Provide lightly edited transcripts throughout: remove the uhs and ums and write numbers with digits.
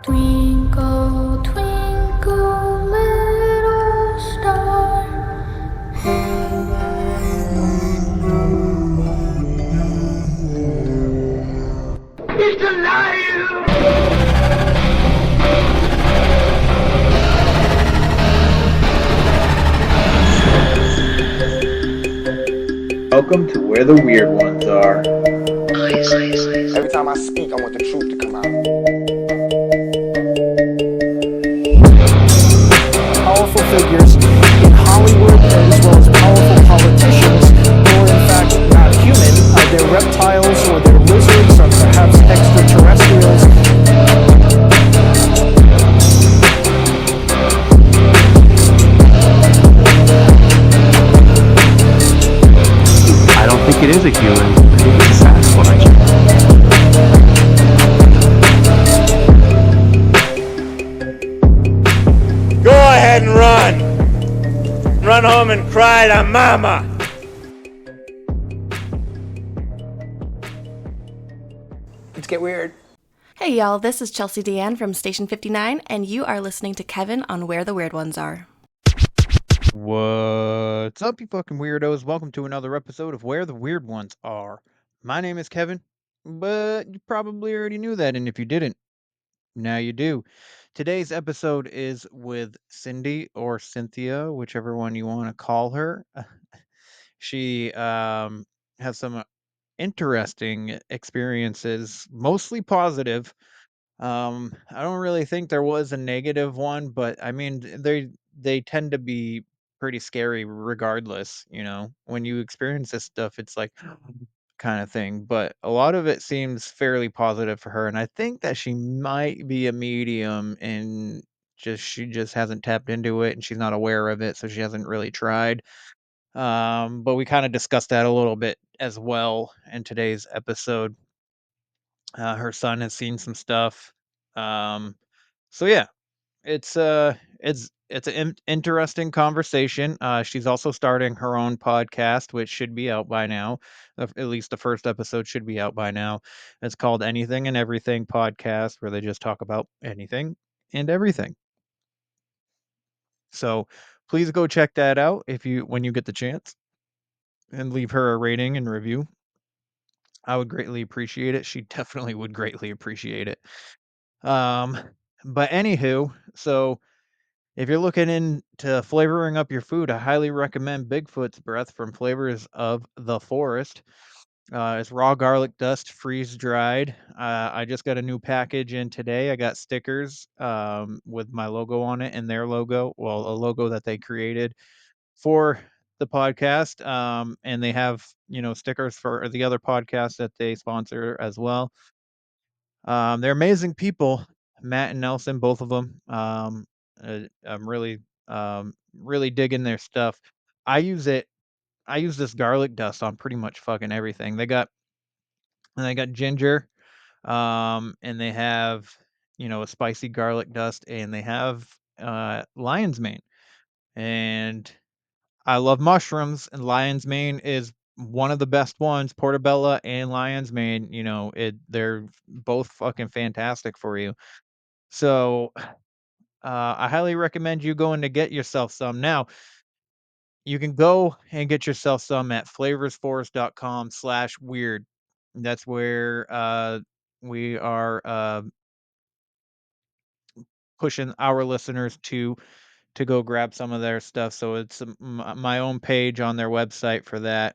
Twinkle, twinkle, little star, how He's alive! Welcome to Where the Weird Ones Are. Every time I speak, I want the truth to come out. Powerful figures in Hollywood as well as powerful politicians who are in fact not human. They're reptiles or they're lizards or perhaps extraterrestrials. I don't think it is a human. I think it's a Sasquatch. Go ahead and run. Run home and cry to mama. Let's get weird. Hey y'all, this is Chelsea Deanne from Station 59, and you are listening to Kevin on Where the Weird Ones Are. What's up, you fucking weirdos? Welcome to another episode of Where the Weird Ones Are. My name is Kevin, but you probably already knew that, and if you didn't, now you do. Today's episode is with Cyndi or Cynthia, whichever one you want to call her. She has some interesting experiences, mostly positive. I don't really think there was a negative one, but I mean, they tend to be pretty scary regardless, you know. When you experience this stuff, it's like kind of thing, but a lot of it seems fairly positive for her, and I think that she might be a medium and she just hasn't tapped into it and she's not aware of it, so she hasn't really tried. But we kind of discussed that a little bit as well in today's episode. Her son has seen some stuff. Um, so yeah, it's an interesting conversation. She's also starting her own podcast, which should be out by now. At least the first episode should be out by now. It's called Anything and Everything Podcast, where they just talk about anything and everything. So please go check that out when you get the chance, and leave her a rating and review. I would greatly appreciate it. She definitely would greatly appreciate it. Um, but anywho, so if you're looking into flavoring up your food, I highly recommend Bigfoot's Breath from Flavors of the Forest. It's raw garlic dust, freeze dried. I just got a new package in today. I got stickers with my logo on it and their logo. Well, a logo that they created for the podcast. And they have, stickers for the other podcasts that they sponsor as well. They're amazing people, Matt and Nelson, both of them. I'm really digging their stuff. I use it. I use this garlic dust on pretty much fucking everything. They got ginger, and they have a spicy garlic dust, and they have lion's mane. And I love mushrooms, and lion's mane is one of the best ones. Portobello and lion's mane, they're both fucking fantastic for you. So, I highly recommend you going to get yourself some. Now, you can go and get yourself some at flavorsforest.com/weird. That's where we are pushing our listeners to go grab some of their stuff. So it's my own page on their website for that.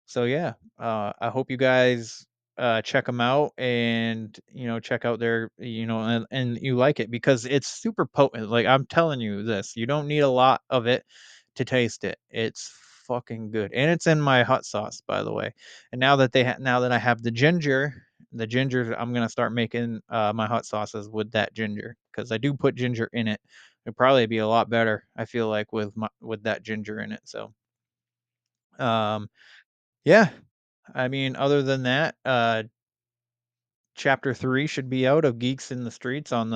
So yeah, I hope you guys check them out, and check out their and you like it, because it's super potent. Like, I'm telling you this, you don't need a lot of it to taste it. It's fucking good, and it's in my hot sauce, by the way. And now that I have the ginger, I'm gonna start making my hot sauces with that ginger, because I do put ginger in it. It'd probably be a lot better, I feel like, with that ginger in it. So, um, yeah. I mean, other than that, chapter 3 should be out of Geeks in the Streets on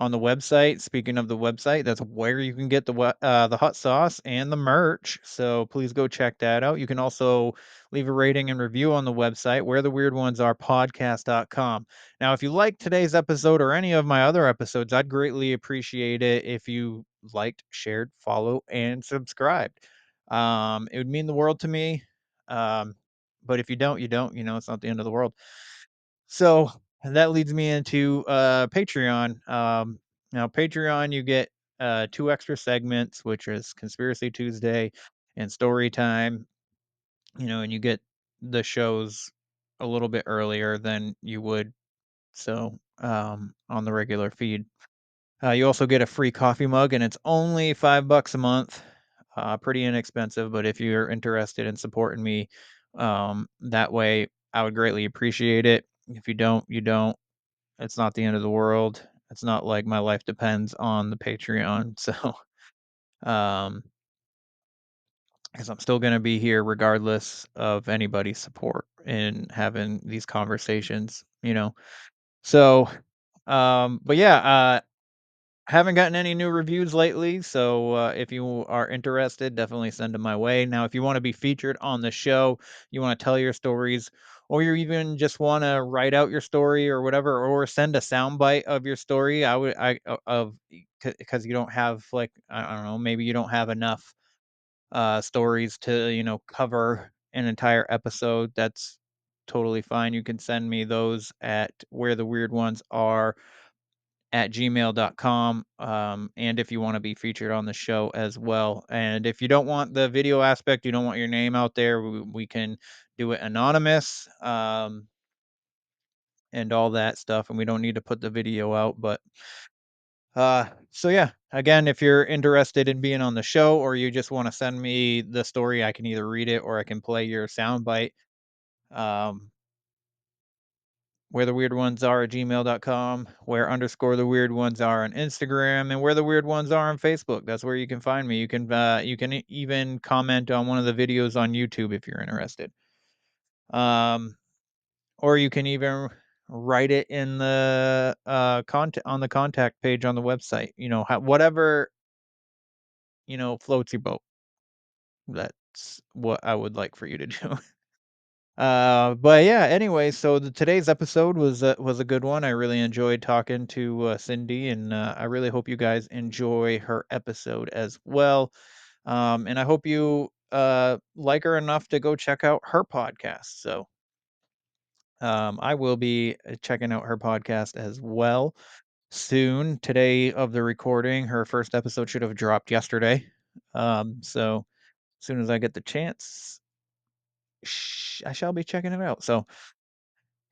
on the website. Speaking of the website, that's where you can get the hot sauce and the merch. So please go check that out. You can also leave a rating and review on the website, where the weird ones are podcast.com. Now, if you like today's episode or any of my other episodes, I'd greatly appreciate it if you liked, shared, followed, and subscribed. It would mean the world to me. But if you don't, you don't. It's not the end of the world. So that leads me into Patreon. Now, Patreon, you get 2 extra segments, which is Conspiracy Tuesday and Story Time. And you get the shows a little bit earlier than you would on the regular feed. You also get a free coffee mug, and it's only $5 a month. Pretty inexpensive, but if you're interested in supporting me that way, I would greatly appreciate it. If you don't, you don't. It's not the end of the world. It's not like my life depends on the Patreon. So, um, because I'm still going to be here regardless of anybody's support in having these conversations. So, but yeah, haven't gotten any new reviews lately, so if you are interested, definitely send them my way. Now, if you want to be featured on the show, you want to tell your stories, or you even just want to write out your story or whatever, or send a soundbite of your story, because you don't have, like, I don't know, maybe you don't have enough stories to cover an entire episode. That's totally fine. You can send me those at where the weird ones are at gmail.com. And if you want to be featured on the show as well. And if you don't want the video aspect, you don't want your name out there, we can do it anonymous, and all that stuff. And we don't need to put the video out. But so yeah, again, if you're interested in being on the show, or you just want to send me the story, I can either read it or I can play your soundbite. Where the weird ones are at gmail.com, where _ the weird ones are on Instagram, and where the weird ones are on Facebook. That's where you can find me. You can even comment on one of the videos on YouTube if you're interested. Or you can even write it in the content on the contact page on the website. Whatever floats your boat. That's what I would like for you to do. But yeah, anyway, so today's episode was a good one. I really enjoyed talking to Cyndi, and I really hope you guys enjoy her episode as well. And I hope you like her enough to go check out her podcast. So I will be checking out her podcast as well soon. Today of the recording, her first episode should have dropped yesterday. So as soon as I get the chance, I shall be checking it out. So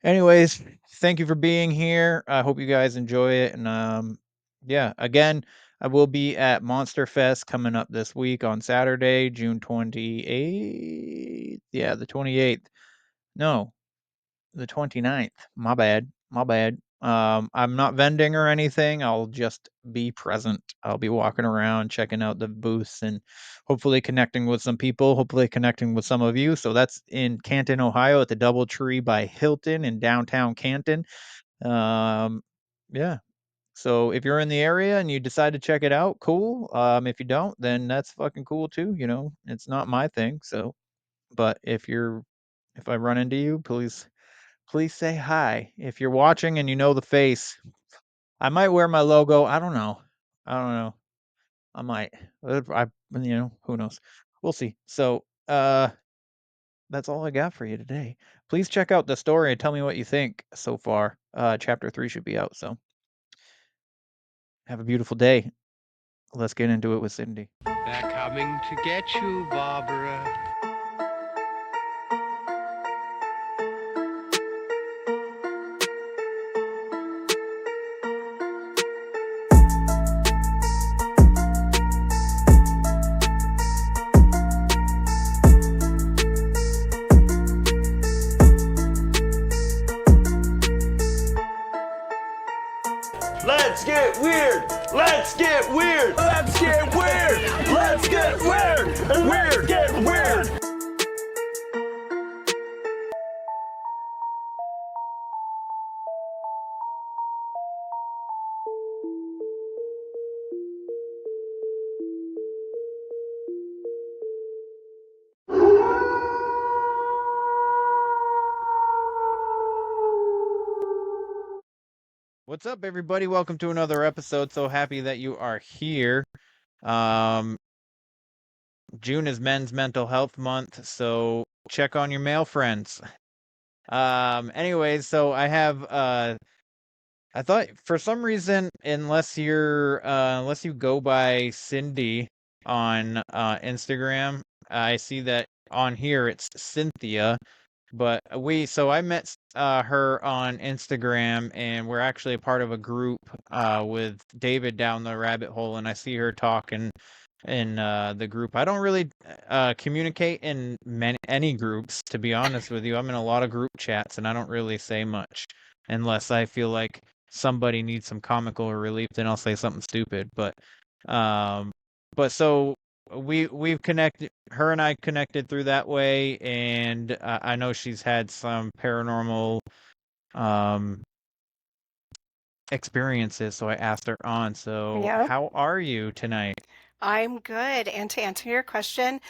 anyways, thank you for being here. I hope you guys enjoy it. And yeah, again, I will be at Monster Fest coming up this week on Saturday, June 28th. Yeah, the 28th. No, the 29th. My bad. My bad. I'm not vending or anything. I'll just be present. I'll be walking around, checking out the booths, and hopefully connecting with some people, hopefully connecting with some of you. So that's in Canton, Ohio at the Doubletree by Hilton in downtown Canton. Yeah. So if you're in the area and you decide to check it out, cool. If you don't, then that's fucking cool too. It's not my thing. So, but if I run into you, please say hi. If you're watching and you know the face, I might wear my logo. I don't know. I don't know. I might. Who knows? We'll see. So, that's all I got for you today. Please check out the story and tell me what you think so far. Chapter 3 should be out, so have a beautiful day. Let's get into it with Cyndi. They're coming to get you, Barbara. Let's get weird. Let's get weird. Let's get weird. Let's get weird. Weird. Get weird. What's up, everybody? Welcome to another episode. So happy that you are here. Um, June is Men's Mental Health Month, so check on your male friends. Anyways, so I have I thought for some reason, unless you go by Cyndi on Instagram, I see that on here it's Cynthia. But I met her on Instagram, and we're actually a part of a group with David down the rabbit hole, and I see her talking in the group. I don't really communicate in any groups, to be honest with you. I'm in a lot of group chats, and I don't really say much unless I feel like somebody needs some comical relief. Then I'll say something stupid. Um, so we've connected. Her and I connected through that way, and I know she's had some paranormal um experiences, so I asked her on. So Yeah, how are you tonight? I'm good. And to answer your question,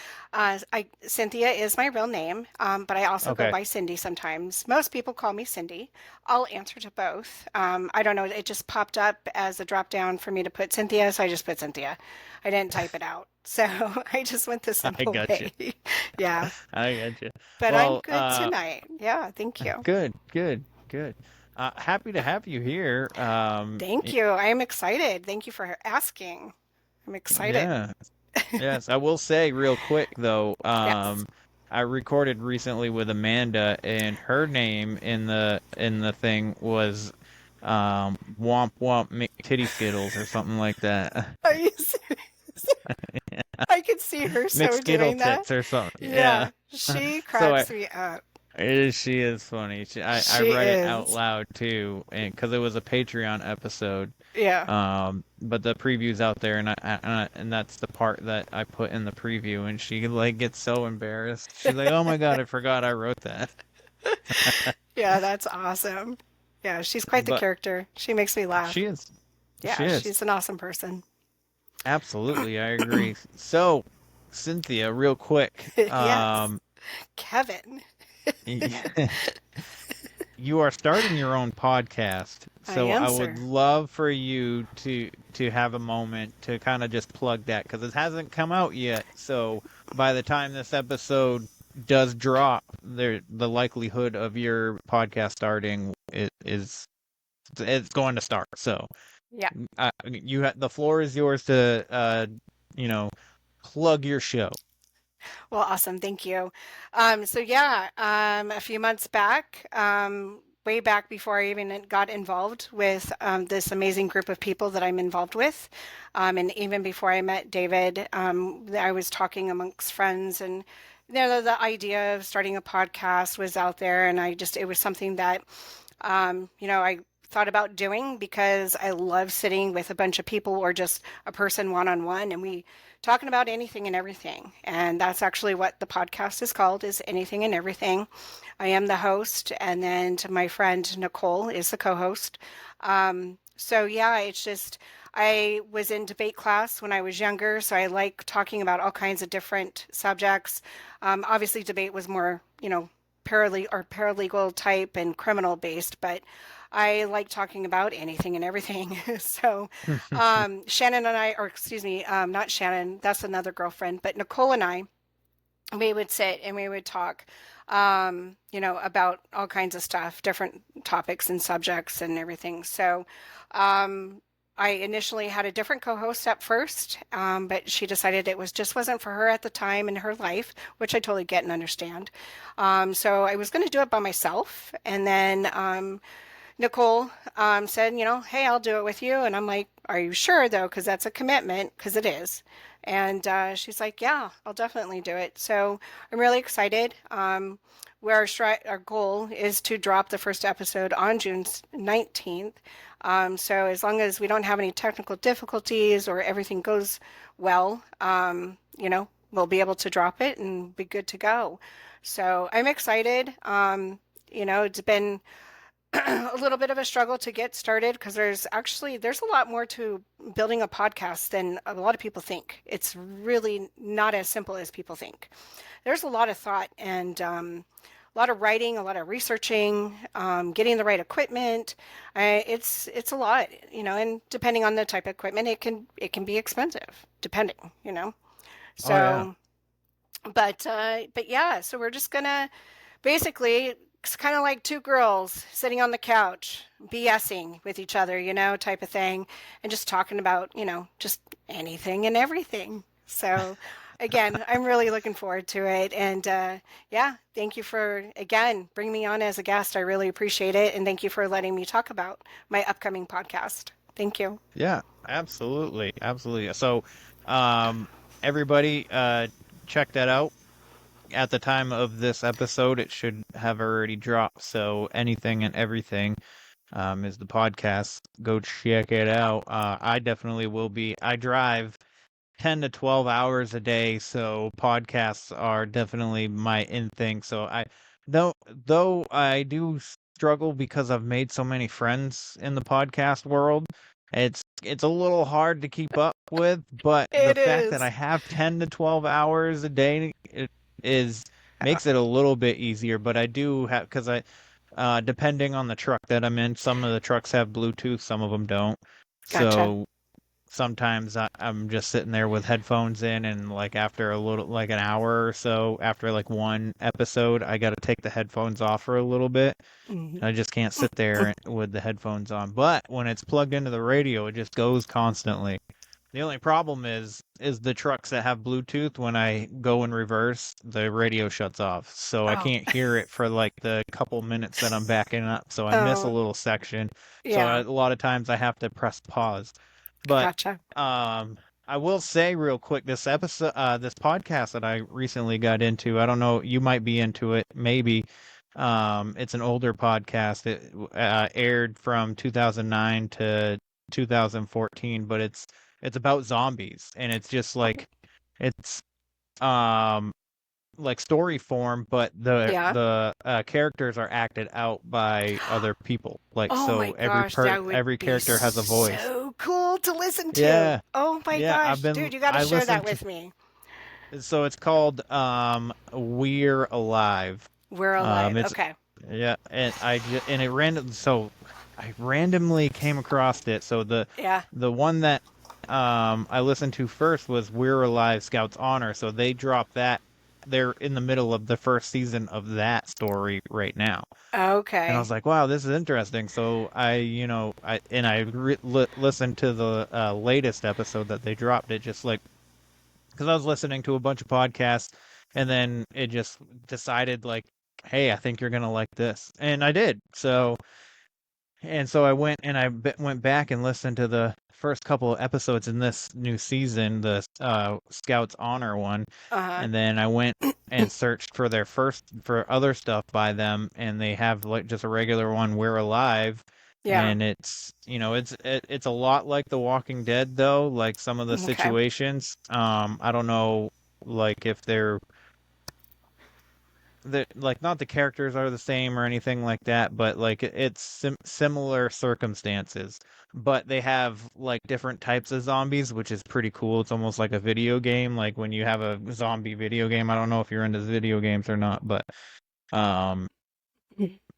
Cynthia is my real name, but I also go Okay. by Cyndi sometimes. Most people call me Cyndi. I'll answer to both. I don't know, it just popped up as a drop down for me to put Cynthia, so I just put Cynthia. I didn't type it out. So I just went the I simple got you. way. Yeah, I got you. but I'm Well, good tonight. Yeah, thank you. good. Happy to have you here. Thank you. I am excited. Thank you for asking. I'm excited. Yeah. Yes, I will say real quick though, Yes. I recorded recently with Amanda, and her name in the thing was Womp Womp McTitty Skittles or something like that. Are you serious? I could see her so McSkittle doing that. tits or something. Yeah. Yeah, she So cracks me up. she is funny. I She read it out is. loud too, and because it was a Patreon episode. Yeah. But the preview's out there, and and that's the part that I put in the preview, and she like gets so embarrassed. She's like, "Oh my God, I forgot I wrote that." Yeah, that's awesome. Yeah, she's quite the But character. She makes me laugh. she is, she Yeah, is she's an awesome person. absolutely. I agree. So, Cynthia, real quick, Yes. Kevin. you are starting your own podcast, I so am, I would sir. love for you to have a moment to kind of just plug that because it hasn't come out yet. So by the time this episode does drop, the likelihood of your podcast starting it's going to start. So Yeah. the floor is yours to you know plug your show. Well, awesome. Thank you. So yeah, a few months back, way back before I even got involved with this amazing group of people that I'm involved with, and even before I met David, I was talking amongst friends, and the idea of starting a podcast was out there, and it was something that I thought about doing because I love sitting with a bunch of people or just a person one on one, and we talking about anything and everything. And that's actually what the podcast is called, is Anything and Everything. I am the host, and then my friend Nicole is the co-host. So yeah, it's just I was in debate class when I was younger, so I like talking about all kinds of different subjects. Obviously, debate was more, paralegal type and criminal based, but I like talking about anything and everything. So, Shannon and I, or excuse me, not Shannon, that's another girlfriend, but Nicole and I, we would sit and we would talk, about all kinds of stuff, different topics and subjects and everything. So, I initially had a different co-host at first, but she decided it just wasn't for her at the time in her life, which I totally get and understand. So I was going to do it by myself, and then Nicole said, hey, I'll do it with you. And I'm like, are you sure though? Because that's a commitment, because it is. And she's like, yeah, I'll definitely do it. So I'm really excited. Where our goal is to drop the first episode on June 19th. So as long as we don't have any technical difficulties or everything goes well, we'll be able to drop it and be good to go. So I'm excited. It's been a little bit of a struggle to get started because there's a lot more to building a podcast than a lot of people think. It's really not as simple as people think. There's a lot of thought and lot of writing, a lot of researching, getting the right equipment. It's a lot, and depending on the type of equipment, it can be expensive, depending. Oh yeah. So, but yeah, so we're just gonna basically it's kind of like two girls sitting on the couch BSing with each other, type of thing, and just talking about, just anything and everything. So, again, I'm really looking forward to it. And yeah, thank you for, again, bringing me on as a guest. I really appreciate it. And thank you for letting me talk about my upcoming podcast. Thank you. Yeah, absolutely. Absolutely. So, um, everybody, check that out. At the time of this episode, it should have already dropped. So, anything and everything, is the podcast. Go check it out. I definitely will be. I drive 10 to 12 hours a day, so podcasts are definitely my in thing. So though I do struggle because I've made so many friends in the podcast world, it's a little hard to keep up with, but the It fact that I is. have 10 to 12 hours a day is makes it a little bit easier, but I do have because I depending on the truck that I'm in, some of the trucks have Bluetooth, some of them don't. Gotcha. So sometimes I'm just sitting there with headphones in, and like after a little, like an hour or so, after like one episode, I got to take the headphones off for a little bit. Mhm. I just can't sit there with the headphones on. But when it's plugged into the radio, it just goes constantly. The only problem is the trucks that have Bluetooth, when I go in reverse, the radio shuts off. So I Oh, can't hear it for like the couple minutes that I'm backing up. So I miss a oh, little section. So yeah. a lot of times I have to press pause. But Gotcha. um I will say real quick, this episode, this podcast that I recently got into, I don't know, you might be into it, maybe. It's an older podcast. It aired from 2009 to 2014, but it's about zombies, and it's just like it's um like story form, but the Yeah. the characters are acted out by other people. Like Oh my so gosh, that would every be character has a voice. so cool to listen to. Yeah. Oh my Yeah, gosh, dude, you got to I share that listened to, with me. so it's called We're Alive. We're alive. It's Okay. yeah, and and it random so I randomly came across it. So Yeah. the one that I listened to first was We're Alive Scouts Honor. So they dropped that. They're in the middle of the first season of that story right now. And I Okay. was like, wow, this is interesting. So I listened to the latest episode that they dropped. It just like, because I was listening to a bunch of podcasts, and then it just decided like, hey, I think you're gonna like this, and I did. So I went and went back and listened to the first couple of episodes in this new season, the Scouts Honor one, Uh-huh. and then I went and searched for for other stuff by them, and they have like just a regular one, We're Alive, Yeah. and it's a lot like The Walking Dead though, like some of the Okay. situations. I don't know, like if they're like not the characters are the same or anything like that, but like it's similar circumstances. But they have like different types of zombies, which is pretty cool. It's almost like a video game, like when you have a zombie video game. I don't know if you're into video games or not, um,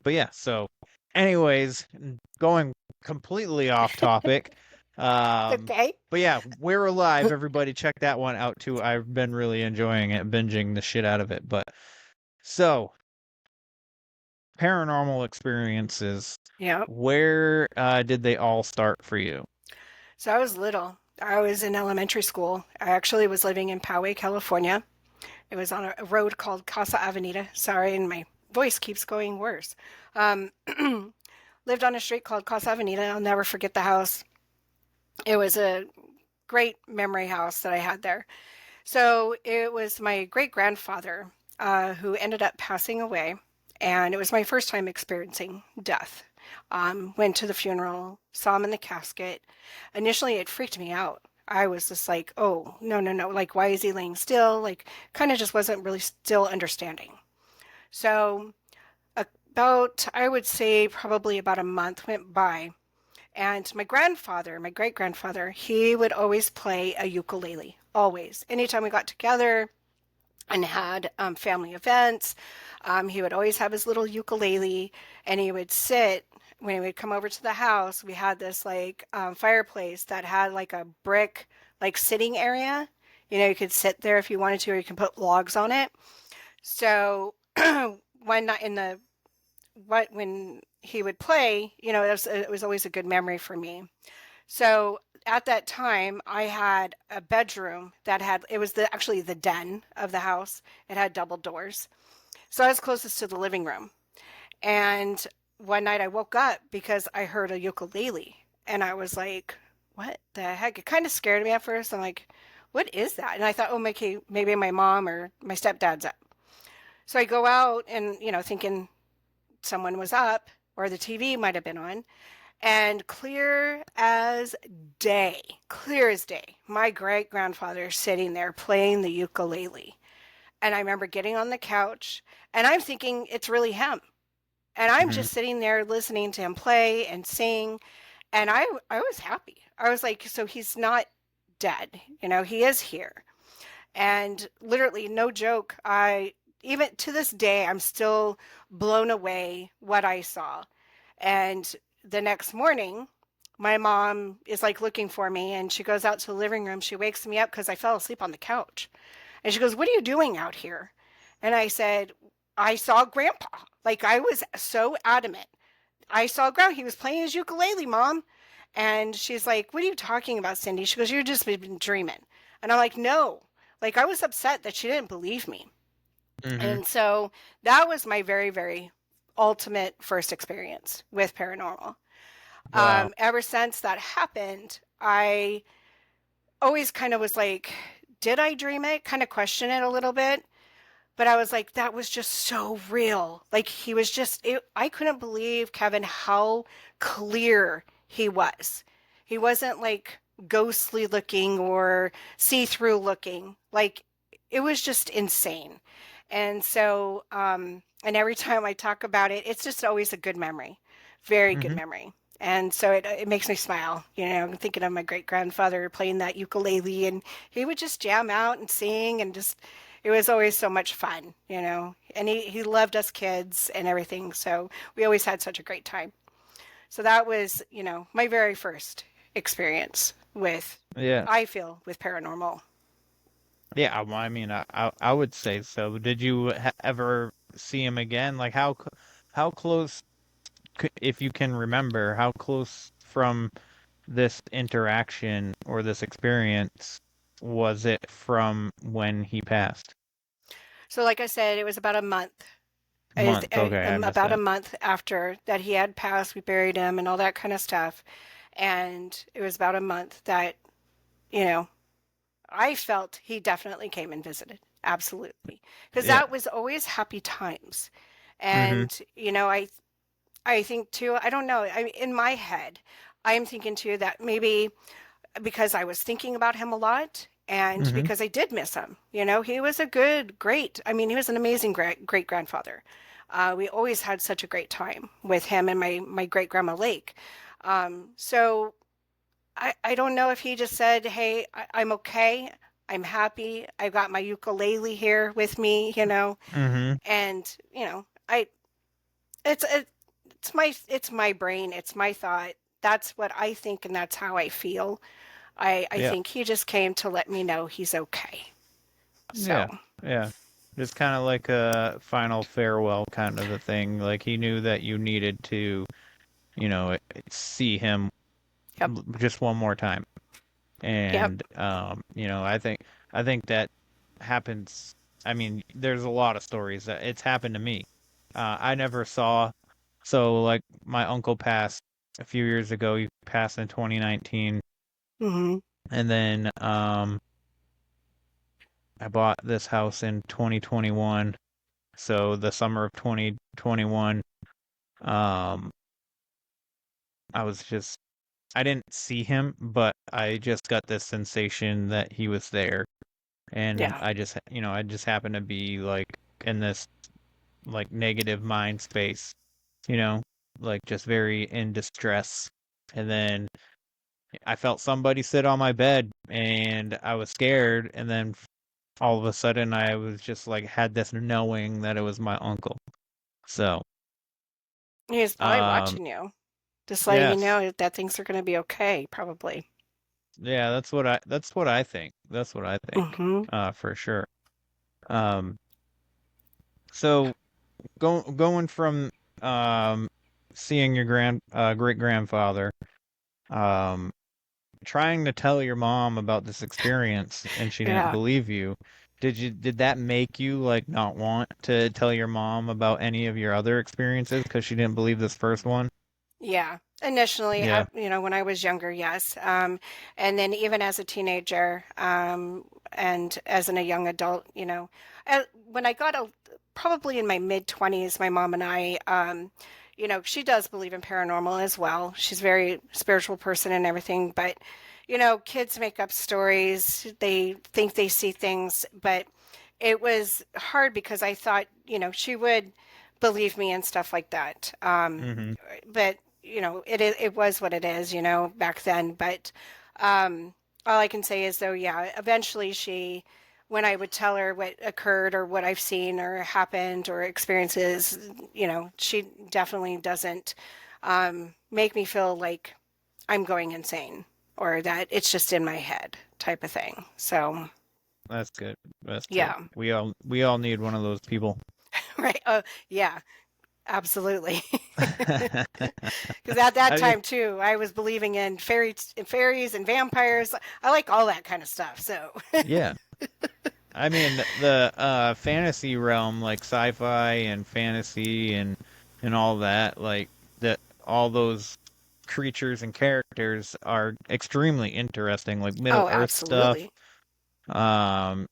but yeah. So, anyways, going completely off topic. Um, Okay. but yeah, We're Alive. Everybody check that one out too. I've been really enjoying it, binging the shit out of it. But so, paranormal experiences, Yeah. where did they all start for you? So I was little. I was in elementary school. I actually was living in Poway, California. It was on a road called Casa Avenida. Sorry, and my voice keeps going worse. Um, lived on a street called Casa Avenida. I'll never forget the house. It was a great memory house that I had there. So it was my great grandfather who ended up passing away, and it was my first time experiencing death. Went to the funeral, saw him in the casket. Initially, it freaked me out. I was just like, oh, no, no, no. Like, why is he laying still? Like, kind of just wasn't really still understanding. So, about, I would say, probably about a month went by. And my grandfather, my great grandfather, he would always play a ukulele. Always. Anytime we got together, and had family events. He would always have his little ukulele, and he would sit when he would come over to the house. We had this like fireplace that had like a brick like sitting area. You know, you could sit there if you wanted to, or you can put logs on it. So one night in the what when he would play, you know, it was always a good memory for me. So at that time, I had a bedroom that had it was actually the den of the house. It had double doors, so I was closest to the living room. And one night I woke up because I heard a ukulele, and I was like, "What the heck?" It kind of scared me at first. I'm like, "What is that?" And I thought, "Oh, maybe my mom or my stepdad's up." So I go out and thinking someone was up or the TV might have been on. And clear as day, my great grandfather sitting there playing the ukulele. And I remember getting on the couch and I'm thinking it's really him. And I'm Mhm. just sitting there listening to him play and sing. And I was happy. I was like, so he's not dead. He is here. And literally, no joke, even to this day, I'm still blown away what I saw. And the next morning, my mom is like looking for me and she goes out to the living room. She wakes me up because I fell asleep on the couch. And she goes, "What are you doing out here?" And I said, "I saw Grandpa." Like I was so adamant. I saw Grandpa. He was playing his ukulele, Mom. And she's like, "What are you talking about, Cyndi?" She goes, "You've just been dreaming." And I'm like, "No." Like I was upset that she didn't believe me. Mhm. And so that was my very, very ultimate first experience with paranormal. Wow. Ever since that happened, I always kind of was like, did I dream it? Kind of question it a little bit. But I was like, that was just so real. Like he was I couldn't believe, Kevin, how clear he was. He wasn't like ghostly looking or see through looking. Like it was just insane. And so, and every time I talk about it, it's just always a good memory, very good Mhm. memory. And so it makes me smile. I'm thinking of my great grandfather playing that ukulele, and he would just jam out and sing, and just it was always so much fun. And he loved us kids and everything. So we always had such a great time. So that was, my very first experience with, Yeah. I feel, with paranormal. Yeah, well, I mean, I would say so. Did you ever see him again? Like how close, if you can remember, how close from this interaction or this experience was it from when he passed? So like I said, it was about a month. Month. Okay, I missed About a that. month after that he had passed, we buried him and all that kind of stuff. And it was about a month that, you know, I felt he definitely came and visited. Absolutely. Because Yeah. that was always happy times. Mm-hmm. And, I think too, I don't know, in my head, I'm thinking too that maybe because I was thinking about him a lot and Mm-hmm. because I did miss him. He was a good, great, I mean, he was an amazing great grandfather. We always had such a great time with him and my great grandma Lake. So I don't know if he just said, "Hey, I'm okay. I'm happy. I've got my ukulele here with me." Mm-hmm. And, it's it's my brain, it's my thought. That's what I think and that's how I feel. I Yeah. think he just came to let me know he's okay. So, Yeah. Yeah. Just kind of like a final farewell kind of a thing. Like he knew that you needed to, see him yep, just one more time. yep, And I think that happens. I mean, there's a lot of stories that it's happened to me. I never saw. So like my uncle passed a few years ago. He passed in 2019, hmm and then I bought this house in 2021. So the summer of 2021, um, I was just I didn't see him, but I just got this sensation that he was there. And yeah, I just happened to be like in this like negative mind space, you know, like just very in distress. And then I felt somebody sit on my bed and I was scared. And then all of a sudden I was just like had this knowing that it was my uncle. So, He's probably um, watching you, just letting you yes, know that things are going to be okay, probably. yeah, that's what I think. That's what I think, Hmm. for sure. Um, so going from um seeing your great grandfather, um, trying to tell your mom about this experience and she didn't Yeah. believe you. Did that make you like not want to tell your mom about any of your other experiences because she didn't believe this first one? Yeah, initially, Yeah. when I was younger, yes. And then even as a teenager, and as a young adult, when I got probably in my mid 20s, my mom and I, she does believe in paranormal as well. She's a very spiritual person and everything, but, kids make up stories. They think they see things, but it was hard because I thought, she would believe me and stuff like that. Mm-hmm. But it was what it is, back then. But all I can say is, though, yeah, eventually when I would tell her what occurred or what I've seen or happened or experiences, she definitely doesn't make me feel like I'm going insane or that it's just in my head type of thing. So That's good. That's good. yeah. We all need one of those people. Right. Yeah, absolutely. Because at that I mean, time too, I was believing in fairies and vampires. I like all that kind of stuff. So yeah. I mean, the fantasy realm, like sci-fi and fantasy and all that, like that, all those creatures and characters are extremely interesting, like Middle oh, Earth stuff. absolutely. And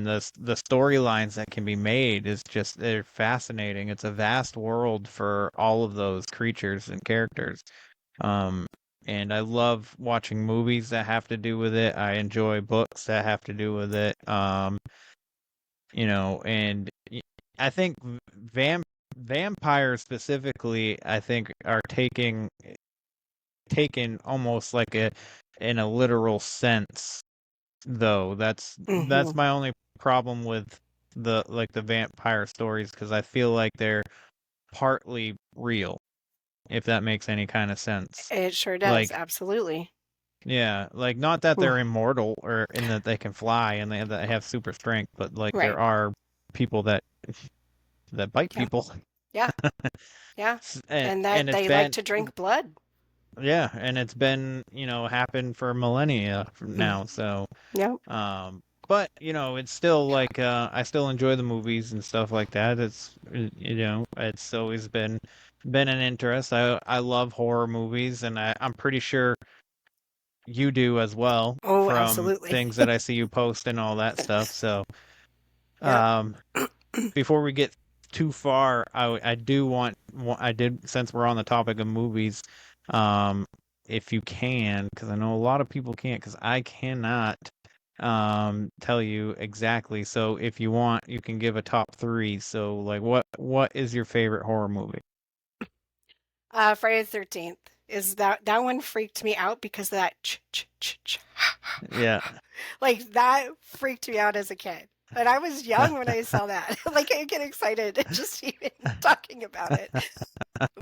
the storylines that can be made is just they're fascinating. It's a vast world for all of those creatures and characters. Um, and I love watching movies that have to do with it. I enjoy books that have to do with it. And I think vampires specifically, I think are taken almost like a in a literal sense, though. That's Hmm. my only problem with the vampire stories because I feel like they're partly real, if that makes any kind of sense. It sure does. Like, Absolutely. yeah, like not that they're immortal or in that they can fly and they have super strength, but like there Right. are people that bite Yeah. people. Yeah. Yeah. and And and that it's they like been to drink blood. yeah, and it's been, happened for millennia from Mm. now. So, Yep. um, but it's still like I still enjoy the movies and stuff like that. It's always been an interest. I love horror movies, and I'm pretty sure you do as well Oh, from absolutely. things that I see you post and all that stuff. So, Yep. um, before we get too far, I do I did, since we're on the topic of movies, um, if you can, because I know a lot of people can't, because I cannot tell you exactly. So if you want, you can give a top three. So like, what is your favorite horror movie? Friday the 13th is that one freaked me out because of that Yeah. like that freaked me out as a kid. And I was young when I saw that. Like I get excited just even talking about it.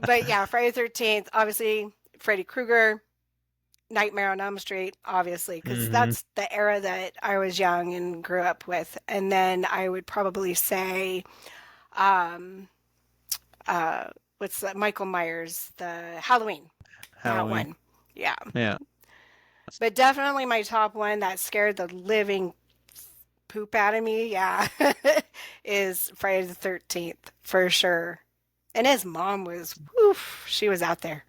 But yeah, Friday the 13th, obviously Freddy Krueger, Nightmare on Elm Street, obviously, because Hmm. that's the era that I was young and grew up with. And then I would probably say, um, uh, what's that? Michael Myers, the Halloween, that Halloween. one. Yeah. Yeah. But definitely my top one that scared the living poop out of me, yeah, is Friday the 13th for sure. And his mom was, woof, she was out there.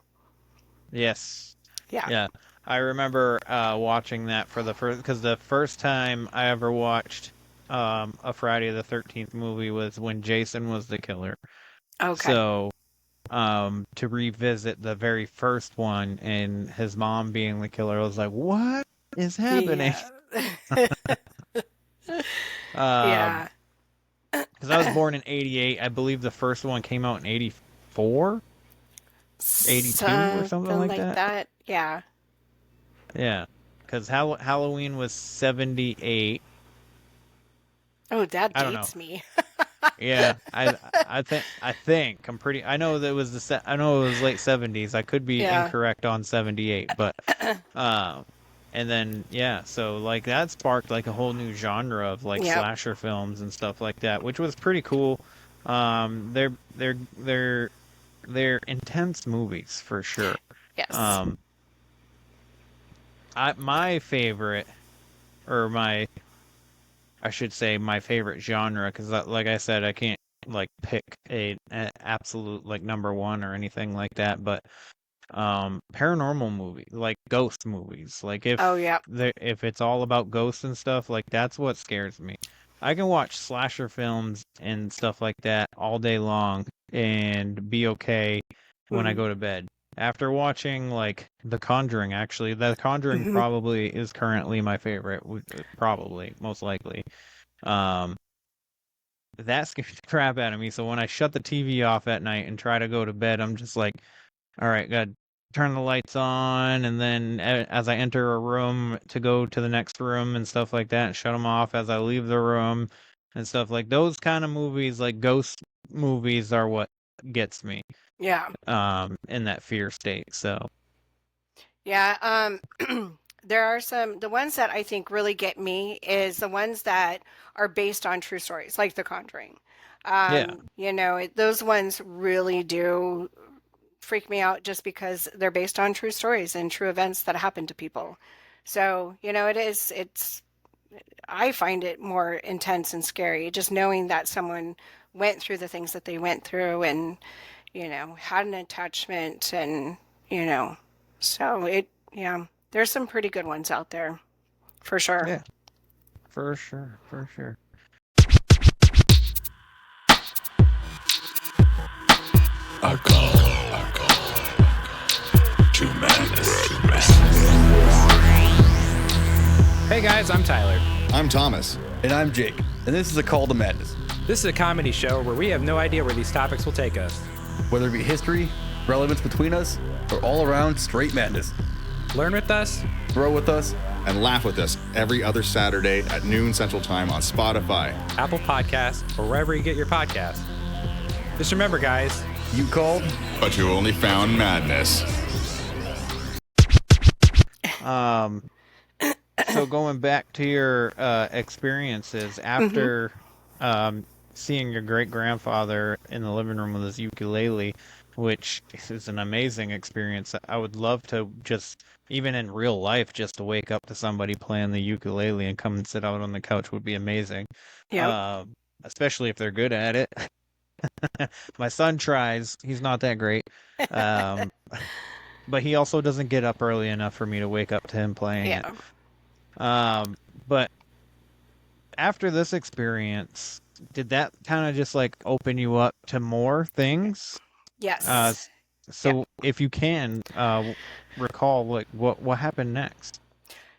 Yes. Yeah. Yeah. I remember watching that for the first, because the first time I ever watched a Friday the 13th movie was when Jason was the killer. Okay. So, to revisit the very first one and his mom being the killer, I was like, what is happening? Yeah. Um, Yeah. because I was born in 88. I believe the first one came out in 84, 82 or something Something like like that. that. Yeah. Yeah. Because Halloween was 78. Oh, that I don't know. dates me. Yeah, I think I know that it was I know it was late 70s. I could be Yeah. incorrect on 78, but um and then yeah, so like that sparked like a whole new genre of like Yep. slasher films and stuff like that, which was pretty cool. They're intense movies for sure. Yes. Um my favorite, or I should say my favorite genre, because like I said, I can't like pick a absolute like number one or anything like that, but paranormal movie, like ghost movies, like Oh, yeah. if it's all about ghosts and stuff, like that's what scares me. I can watch slasher films and stuff like that all day long and be okay when I Hmm. go to bed. After watching like The Conjuring, actually, The Conjuring Hmm. probably is currently my favorite, probably most likely. Um, that scared the crap out of me. So when I shut the TV off at night and try to go to bed, I'm just like, all right, gotta turn the lights on, and then as I enter a room to go to the next room and stuff like that, and shut them off as I leave the room and stuff like those kind of movies, like ghost movies, are what gets me Yeah. in that fear state. So Yeah. There are the ones that I think really get me is the ones that are based on true stories, like The Conjuring. yeah, Those ones really do freak me out just because they're based on true stories and true events that happen to people. So, I find it more intense and scary just knowing that someone went through the things that they went through and, had an attachment and, you know, yeah, there's some pretty good ones out there for sure. yeah, for sure, for sure. Hey guys, I'm Tyler. I'm Thomas. And I'm Jake. And this is A Call to Madness. This is a comedy show where we have no idea where these topics will take us. Whether it be history, relevance between us, or all around straight madness. Learn with us, grow with us, and laugh with us every other Saturday at noon Central Time on Spotify, Apple Podcasts, or wherever you get your podcasts. Just remember, guys, you called, but you only found madness. So going back to your experiences after seeing your great-grandfather in the living room with his ukulele, which is an amazing experience. I would love to just, even in real life, just to wake up to somebody playing the ukulele and come and sit out on the couch would be amazing. Yeah. Especially if they're good at it. My son tries. He's not that great. But he also doesn't get up early enough for me to wake up to him playing it. But after this experience, did that kind of just like open you up to more things? Yes. So if you can recall, like what happened next?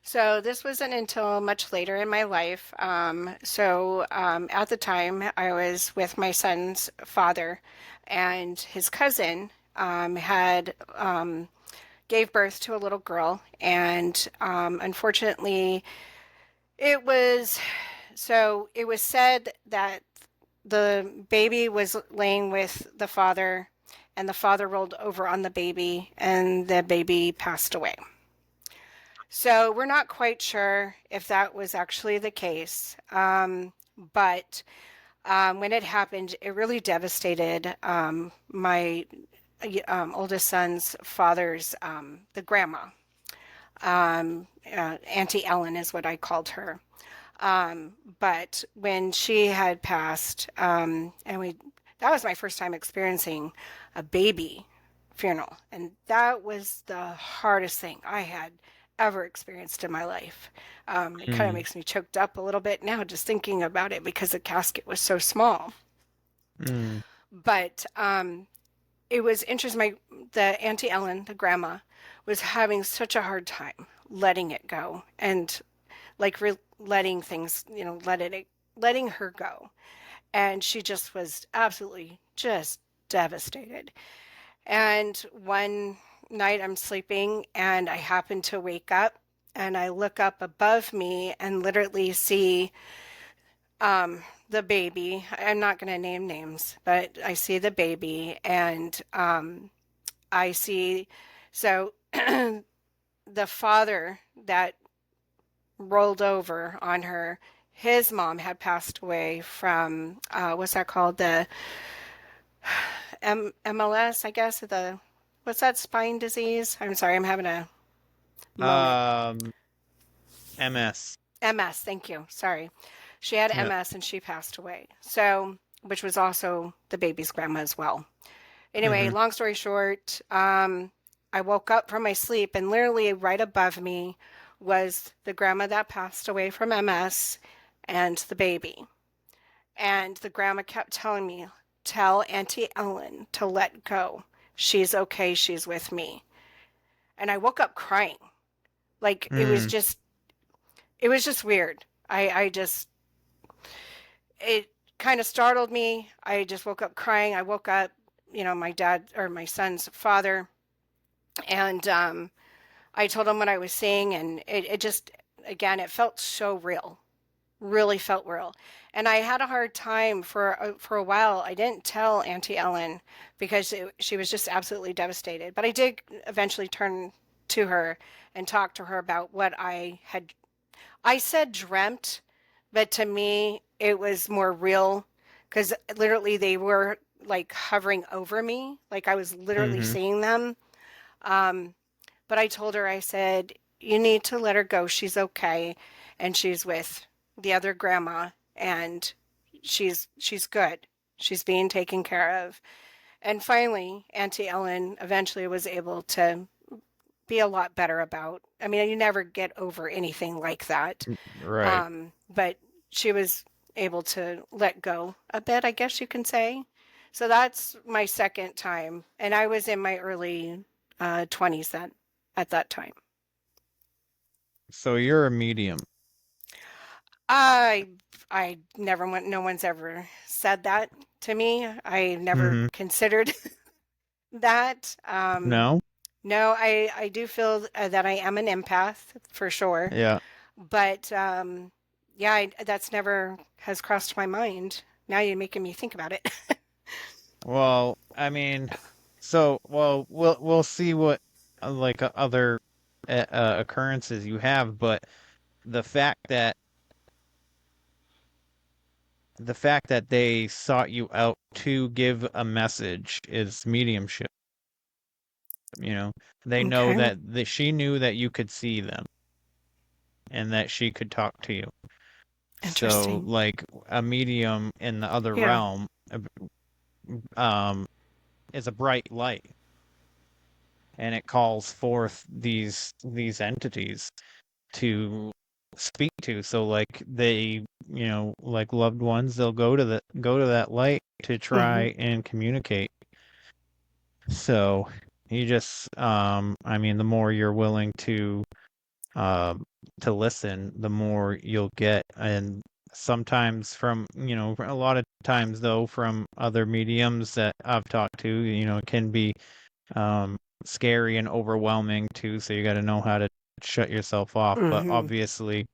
So this wasn't until much later in my life. At the time, I was with my son's father, and his cousin had gave birth to a little girl, and unfortunately, it was said that the baby was laying with the father, and the father rolled over on the baby, and the baby passed away. So we're not quite sure if that was actually the case, but when it happened, it really devastated my oldest son's father's, the grandma. Auntie Ellen is what I called her. But when she had passed, that was my first time experiencing a baby funeral, and that was the hardest thing I had ever experienced in my life. It kind of makes me choked up a little bit now just thinking about it because the casket was so small. But it was interesting. The Auntie Ellen, the grandma, was having such a hard time letting it go and like letting things, letting her go. And she just was absolutely just devastated. And one night I'm sleeping and I happen to wake up and I look up above me and literally see the baby. I'm not going to name names, but I see the baby, and I see, so the father that rolled over on her, his mom had passed away from, what's that called? The MLS, I guess, what's that spine disease? I'm sorry, I'm having a moment. MS. MS, thank you. Sorry. She had Yeah. MS and she passed away. So, which was also the baby's grandma as well. Anyway, long story short, I woke up from my sleep and literally right above me was the grandma that passed away from MS and the baby. And the grandma kept telling me, tell Auntie Ellen to let go. She's okay. She's with me. And I woke up crying. Like it was just weird. It kind of startled me. I just woke up crying. I woke up, my dad or my son's father, and I told him what I was seeing, and it just, again, it felt so real, really felt real. And I had a hard time for a while. I didn't tell Auntie Ellen because she was just absolutely devastated. But I did eventually turn to her and talk to her about what I said dreamt, but to me, it was more real because literally they were like hovering over me, like I was literally seeing them. But I told her, I said, you need to let her go. She's okay. And she's with the other grandma and she's good. She's being taken care of. And finally, Auntie Ellen eventually was able to be a lot better about. I mean, you never get over anything like that. Right. But she was able to let go a bit, I guess you can say. So that's my second time. And I was in my early 20s then, at that time. So you're a medium. I never went, no one's ever said that to me. I never considered that. No? No, I do feel that I am an empath for sure. Yeah. But yeah, that's never has crossed my mind. Now you're making me think about it. Well, I mean, we'll see what other occurrences you have, but the fact that they sought you out to give a message is mediumship. They know Okay. that she knew that you could see them and that she could talk to you. So, Interesting. like a medium in the other Yeah. realm, is a bright light, and it calls forth these entities to speak to. So, like like loved ones, they'll go to that light to try and communicate. So, you just, I mean, the more you're willing to listen, the more you'll get. And sometimes a lot of times though, from other mediums that I've talked to, it can be scary and overwhelming too. So you got to know how to shut yourself off. But obviously,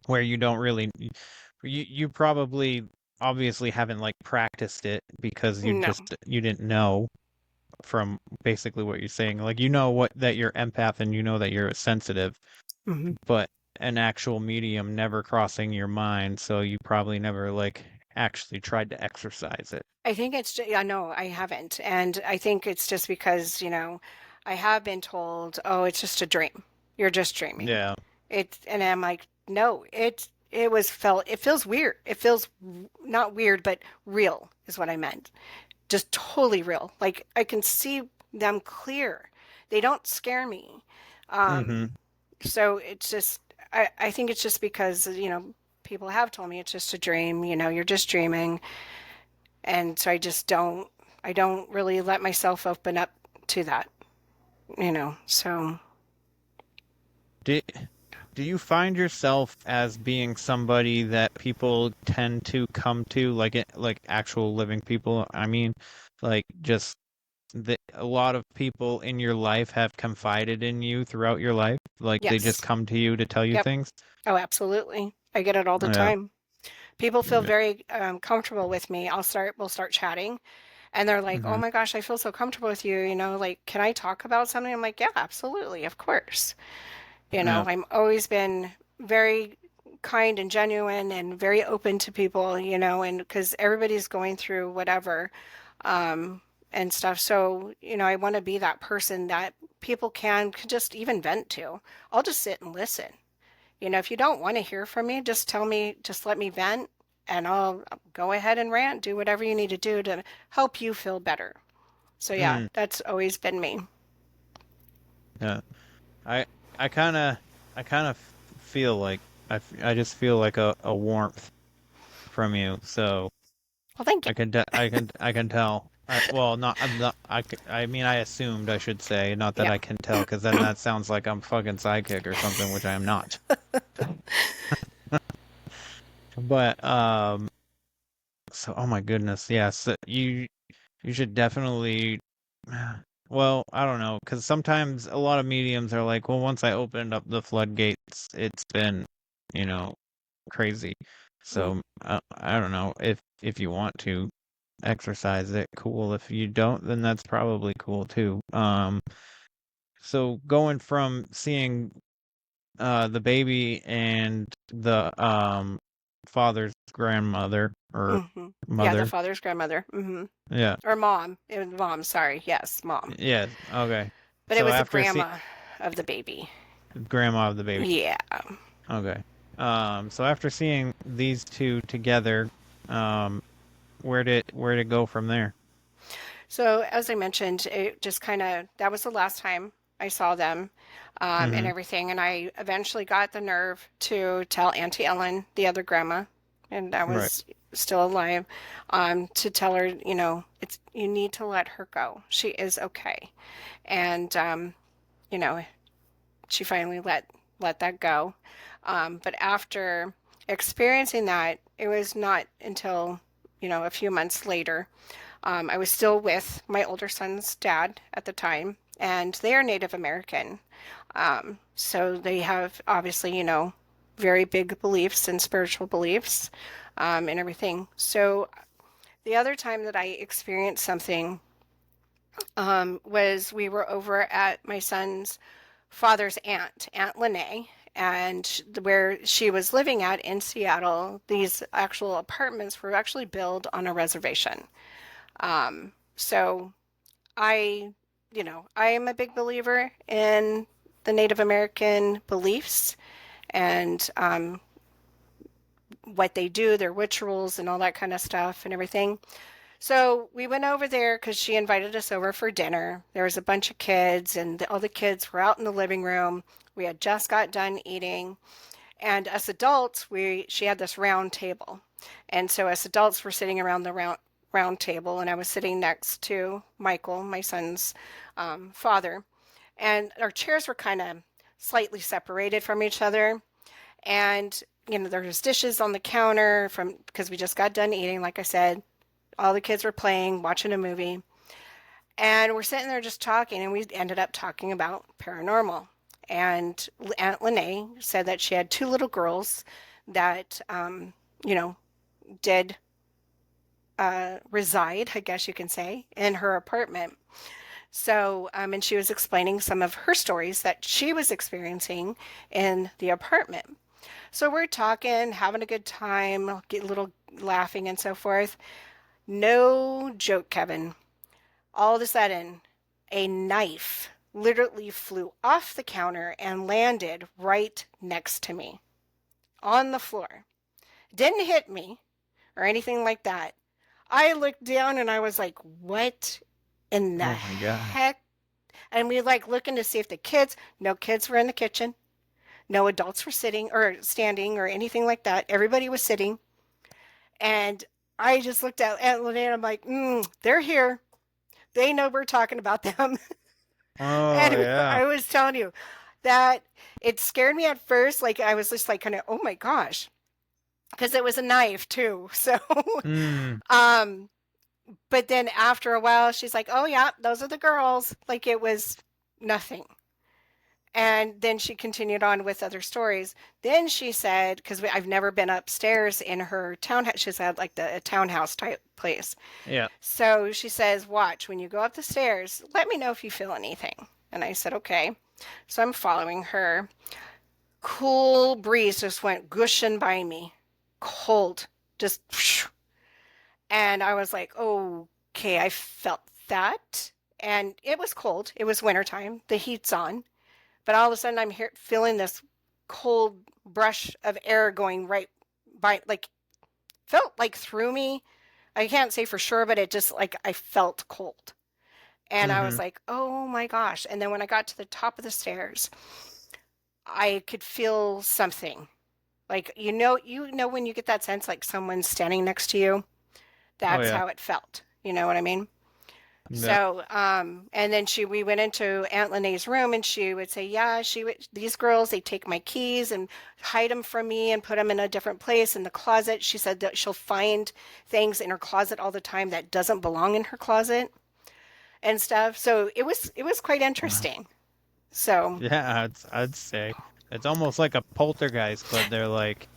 where you don't really, you probably obviously haven't like practiced it because No. you didn't know from basically what you're saying. Like that you're empath and that you're sensitive, but an actual medium never crossing your mind, so you probably never like actually tried to exercise it. I think it's just, yeah, no, I haven't. And I think it's just because, I have been told, oh, it's just a dream. You're just dreaming. Yeah. And I'm like, no, it feels weird. It feels not weird, but real is what I meant. Just totally real. Like I can see them clear. They don't scare me. So it's just, I think it's just because, people have told me it's just a dream, you're just dreaming. And so I don't really let myself open up to that, so. Do you find yourself as being somebody that people tend to come to, like actual living people? I mean, like just a lot of people in your life have confided in you throughout your life? Like they just Yes. come to you to tell you Yep. things? Oh, absolutely. I get it all the Yeah. time. People feel very comfortable with me. We'll start chatting, and they're like, "Oh my gosh, I feel so comfortable with you. You know, like, can I talk about something?" I'm like, "Yeah, absolutely, of course." You know, Yeah. I'm always been very kind and genuine and very open to people, you know, and because everybody's going through whatever and stuff. So, you know, I want to be that person that people can just even vent to. I'll just sit and listen. You know, if you don't want to hear from me, just tell me, just let me vent, and I'll go ahead and rant, do whatever you need to do to help you feel better. So, yeah, that's always been me. Yeah. I I kind of feel like I just feel like a warmth from you. So Well, thank you. I can tell. Well, not I'm not I mean I assumed I should say, not that Yeah. I can tell, because then that sounds like I'm fucking sidekick or something, which I am not. But so oh my goodness, yes, you should definitely. Well, I don't know, because sometimes a lot of mediums are like, well, once I opened up the floodgates, it's been, you know, crazy. So I don't know, if you want to exercise it, cool. If you don't, then that's probably cool too. So going from seeing the baby and the father's grandmother or Yeah, the mother. father's grandmother. Yeah. Or mom. It was mom, sorry. Yes, mom. Yeah. Okay. But it So was the after see grandma of the baby. grandma of the baby. Yeah. Okay. So after seeing these two together, um, where did it go from there? So as I mentioned, it just kind of, that was the last time I saw them and everything. And I eventually got the nerve to tell Auntie Ellen, the other grandma, and I Right. was still alive, to tell her, you know, you need to let her go. She is okay. And, you know, she finally let that go. But after experiencing that, it was not until, you know, a few months later. I was still with my older son's dad at the time, and they are Native American. So they have obviously, you know, very big beliefs and spiritual beliefs and everything. So the other time that I experienced something was we were over at my son's father's aunt, Aunt Lene, and where she was living at in Seattle, these actual apartments were actually built on a reservation. So I, you know, I am a big believer in the Native American beliefs and what they do, their rituals, and all that kind of stuff and everything. So we went over there because she invited us over for dinner. There was a bunch of kids, and all the kids were out in the living room. We had just got done eating, and as adults, she had this round table, and so as adults, we're sitting around the round table, and I was sitting next to Michael, my son's father, and our chairs were kind of slightly separated from each other, and you know there was dishes on the counter from because we just got done eating, like I said. All the kids were playing, watching a movie, and we're sitting there just talking, and we ended up talking about paranormal. And Aunt Lene said that she had two little girls that, you know, did reside, I guess you can say, in her apartment. So, and she was explaining some of her stories that she was experiencing in the apartment. So we're talking, having a good time, get a little laughing and so forth. No joke, Kevin. All of a sudden, a knife literally flew off the counter and landed right next to me on the floor. Didn't hit me or anything like that. I looked down and I was like, what in the Oh my God. heck? And we like looking to see if no kids were in the kitchen. No adults were sitting or standing or anything like that. Everybody was sitting. And I just looked at Aunt Lene and I'm like, they're here. They know we're talking about them. Oh And yeah. I was telling you that it scared me at first. Like I was just like kind of, oh my gosh, because it was a knife too. So, um, but then after a while, she's like, oh yeah, those are the girls. Like it was nothing. And then she continued on with other stories. Then she said, because I've never been upstairs in her townhouse, she's had like a townhouse type place. Yeah. So she says, watch, when you go up the stairs, let me know if you feel anything. And I said, okay. So I'm following her. Cool breeze just went gushing by me. Cold. Just. And I was like, okay, I felt that. And it was cold. It was wintertime. The heat's on. But all of a sudden, I'm here feeling this cold brush of air going right by, like, felt like through me. I can't say for sure, but it just like I felt cold. And I was like, oh my gosh. And then when I got to the top of the stairs, I could feel something. Like, when you get that sense like someone's standing next to you, that's yeah. how it felt. You know what I mean? Yeah. So, and then we went into Aunt Lene's room, and she would say, yeah, these girls, they take my keys and hide them from me and put them in a different place in the closet. She said that she'll find things in her closet all the time that doesn't belong in her closet and stuff. So it was quite interesting. So Yeah, I'd say it's almost like a poltergeist, but they're like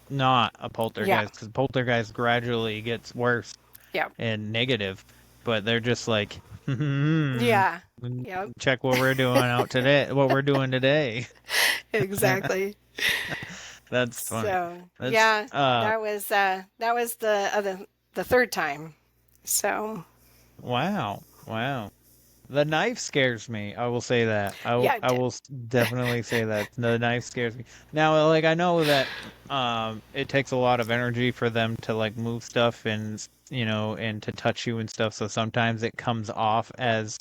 not a poltergeist because poltergeist gradually gets worse and negative, but they're just like, yeah, yep. check what we're doing out today, what we're doing today. Exactly. That's funny. So That's, that was the third time. So wow. The knife scares me. I will say that. I will definitely say that. The knife scares me. Now, like, I know that it takes a lot of energy for them to like move stuff and and to touch you and stuff. So sometimes it comes off as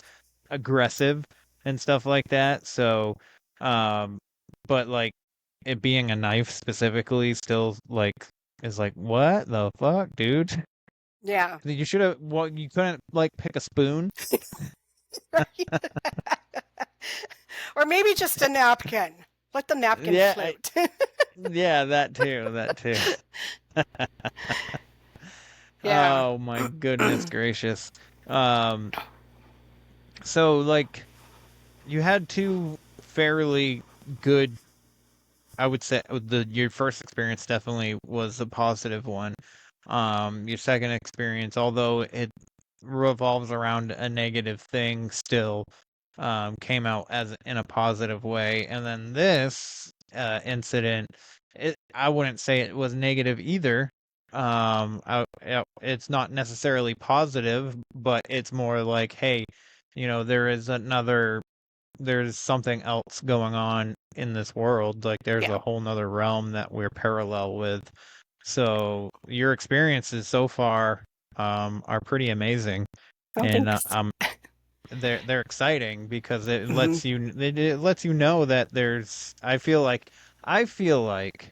aggressive and stuff like that. So, but like it being a knife specifically still like is like, what the fuck, dude? Yeah. You should have. Well, you couldn't like pick a spoon. Or maybe just a napkin. Let the napkin float. Yeah, that too. Yeah. Oh my goodness gracious. So like you had two fairly good, I would say your first experience definitely was a positive one. Your second experience, although it revolves around a negative thing, still came out as in a positive way. And then this incident, I wouldn't say it was negative either. It's not necessarily positive, but it's more like, hey, there's something else going on in this world. Like there's a whole nother realm that we're parallel with. So your experiences so far are pretty amazing, and they're exciting because it lets you know that there's. I feel like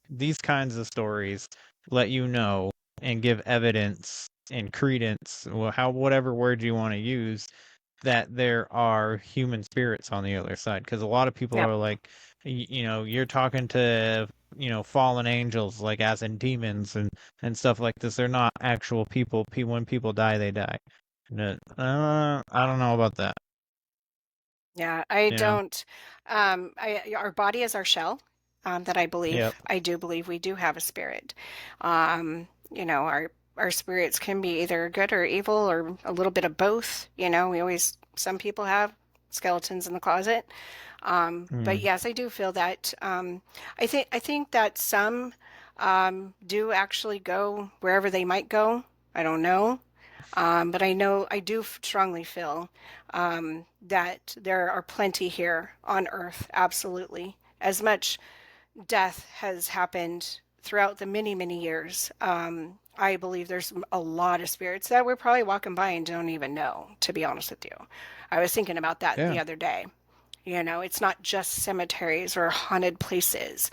these kinds of stories let you know and give evidence and credence, whatever word you want to use, that there are human spirits on the other side. Because a lot of people are like, you're talking to fallen angels, like as in demons and stuff like this. They're not actual people. When people die, they die. I don't know about that. Yeah, I don't. Our body is our shell. That I believe. Yep. I do believe we do have a spirit. Our spirits can be either good or evil or a little bit of both. Some people have skeletons in the closet. But yes, I do feel that. I think that some do actually go wherever they might go. I don't know. But I do strongly feel that there are plenty here on Earth, absolutely. As much death has happened throughout the many, many years, I believe there's a lot of spirits that we're probably walking by and don't even know, to be honest with you. I was thinking about that the other day. It's not just cemeteries or haunted places.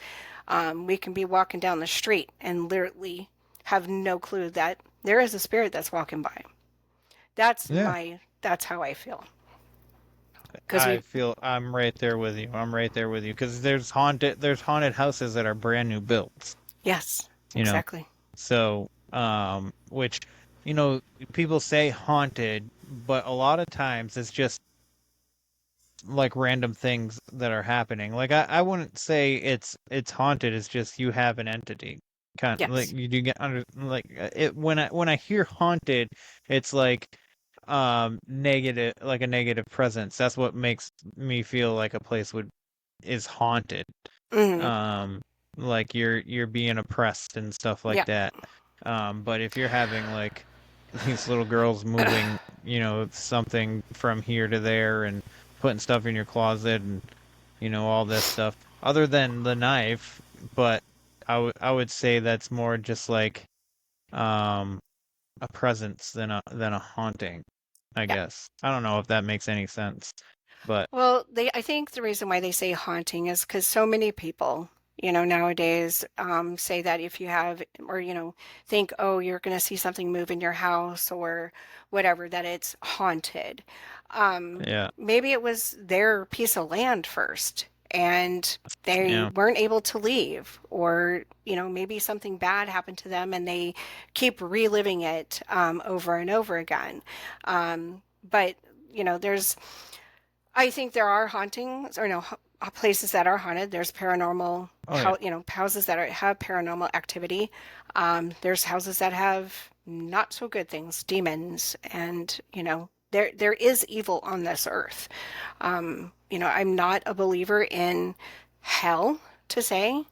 We can be walking down the street and literally have no clue that there is a spirit that's walking by. That's how I feel. I'm right there with you. Because there's haunted houses that are brand new builds. Yes, exactly. So, which, people say haunted, but a lot of times it's just like random things that are happening. Like I wouldn't say it's haunted. It's just you have an entity. Kind of like Yes. you do get under like it when I hear haunted, it's like negative, like a negative presence. That's what makes me feel like a place would is haunted. Hmm. Um, like you're being oppressed and stuff like Yeah. that. But if you're having like these little girls moving, something from here to there and putting stuff in your closet and all this stuff, other than the knife, but I would say that's more just like um a presence than a haunting, I Yeah. guess. I don't know if that makes any sense, but Well, I think the reason why they say haunting is because so many people, nowadays, say that if you have, or, think, oh, you're going to see something move in your house or whatever, that it's haunted. yeah, Maybe it was their piece of land first and they yeah. weren't able to leave, or, maybe something bad happened to them and they keep reliving it, over and over again. But, there's, I think there are hauntings, or no, places that are haunted. There's paranormal, Oh yeah. houses that have paranormal activity. There's houses that have not so good things, demons, and there is evil on this earth. I'm not a believer in hell to say.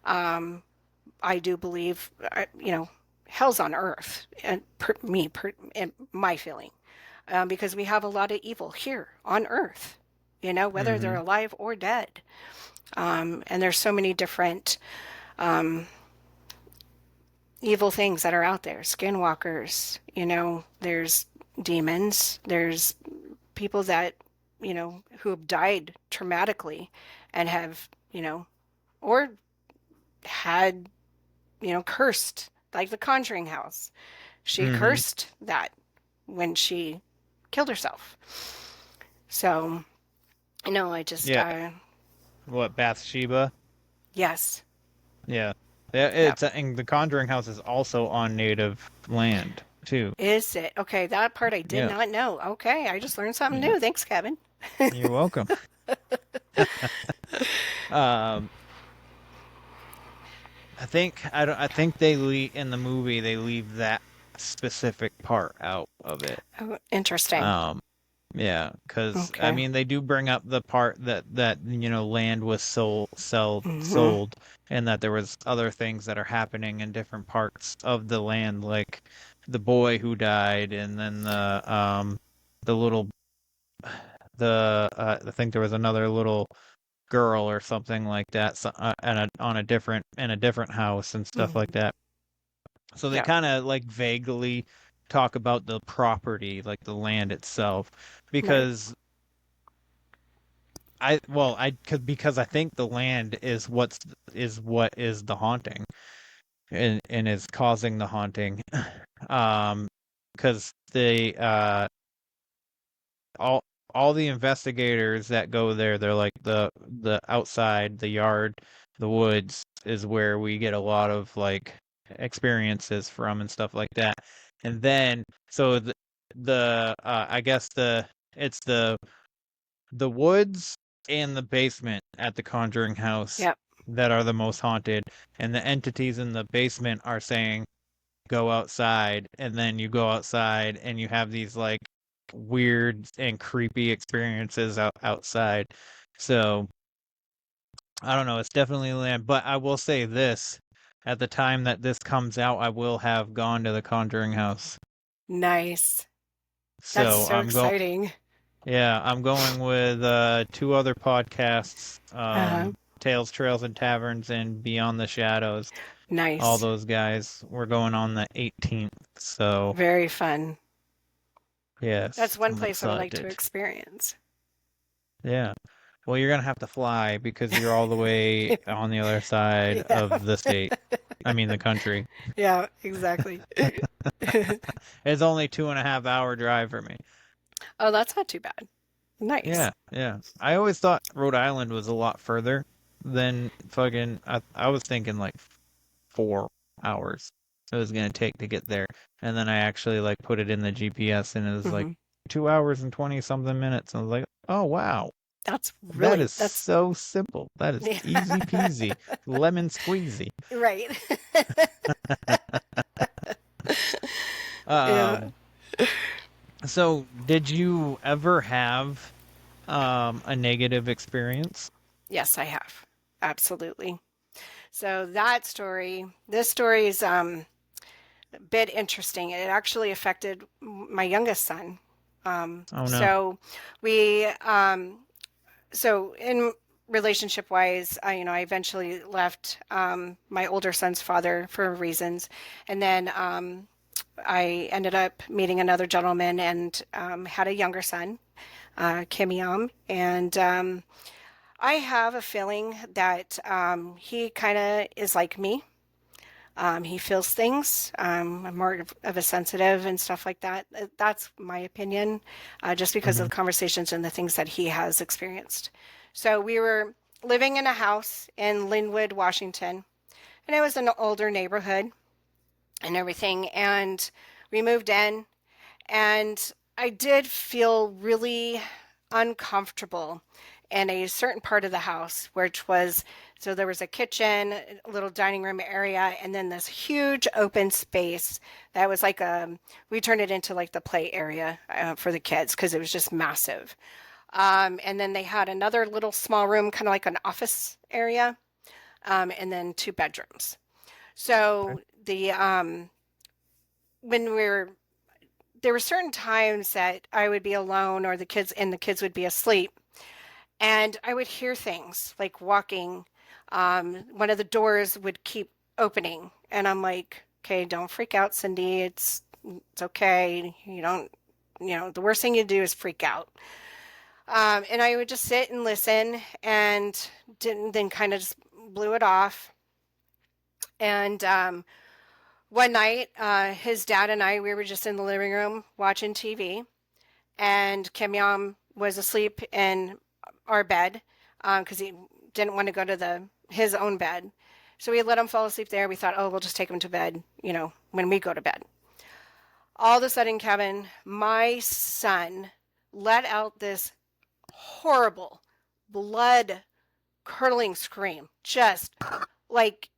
I do believe, hell's on earth, and in my feeling, because we have a lot of evil here on earth, whether they're Mm-hmm. alive or dead. And there's so many different evil things that are out there. Skinwalkers, there's demons, there's people that, who have died traumatically and have, or had, cursed, like the Conjuring house. She Mm-hmm. cursed that when she killed herself. So, no, I just, Yeah. What, Bathsheba? yes. Yeah. Yeah, Yep. and the Conjuring house is also on native land too. Is it? Okay, that part I did Yeah. not know. Okay, I just learned something Yeah. new. Thanks, Kevin. You're welcome. Um, I think they leave in the movie they leave that specific part out of it. Oh, interesting. Um, yeah, because I Okay. mean they do bring up the part that land was Hmm. sold, and that there was other things that are happening in different parts of the land, like the boy who died, and then the little I think there was another little girl or something like that, so, on a different house and stuff like Hmm. that. So they Yeah. kind of like vaguely talk about the property, like the land itself, Right. because because I think the land is what is the haunting, and is causing the haunting. Because they all all the investigators that go there, they're like the outside, the yard, the woods is where we get a lot of like experiences from and stuff like that. And then so the I guess it's the woods and the basement at the Conjuring house Yep. that are the most haunted, and the entities in the basement are saying go outside, and then you go outside and you have these like weird and creepy experiences outside. So I don't know, it's definitely land, but I will say this. At the time that this comes out, I will have gone to the Conjuring house. Nice. That's So so exciting. I'm going with two other podcasts, Uh-huh. Tales, Trails, and Taverns and Beyond the Shadows. All Nice. those guys. We're going on the 18th. So, Very fun. yes, That's one I'm place I would like to excited. experience. Yeah. Well, you're gonna have to fly because you're all the way on the other side Yeah. of the state. I mean, the country. Yeah, exactly. It's only 2.5 hour drive for me. Oh, that's not too bad. Nice. Yeah, yeah. I always thought Rhode Island was a lot further than fucking. I was thinking like 4 hours it was gonna take to get there, and then I actually like put it in the GPS, and it was like Hmm. 2 hours and 20 something minutes. And I was like, oh wow. That's That really, is that's so simple. That is easy peasy, lemon squeezy. right. Yeah. Um, so did you ever have a negative experience? Yes, I have. Absolutely. So this story is a bit interesting. It actually affected my youngest son. Oh no. So we, so in relationship wise, I eventually left my older son's father for reasons, and then I ended up meeting another gentleman and had a younger son, Kim Yam, and I have a feeling that he kind of is like me. He feels things. I'm more of a sensitive and stuff like that. That's my opinion, just because of Mhm. the conversations and the things that he has experienced. So we were living in a house in Linwood, Washington, and it was an older neighborhood and everything. And we moved in, and I did feel really uncomfortable in a certain part of the house, which was, so there was a kitchen, a little dining room area, and then this huge open space that was like we turned it into like the play area for the kids because it was just massive. And then they had another little small room, kind of like an office area, and then 2 bedrooms. So when we were there were certain times that I would be alone or the kids would be asleep, and I would hear things like walking. One of the doors would keep opening, and I'm like, okay, don't freak out, Cyndi. It's okay. You don't, the worst thing you do is freak out. And I would just sit and listen and didn't then kind of just blew it off. And one night, his dad and we were just in the living room watching TV, and Kim Yam was asleep in our bed because he didn't want to go to his own bed. So we let him fall asleep there. We thought, oh, we'll just take him to bed, when we go to bed. All of a sudden, Kevin, my son let out this horrible, blood curdling scream, just like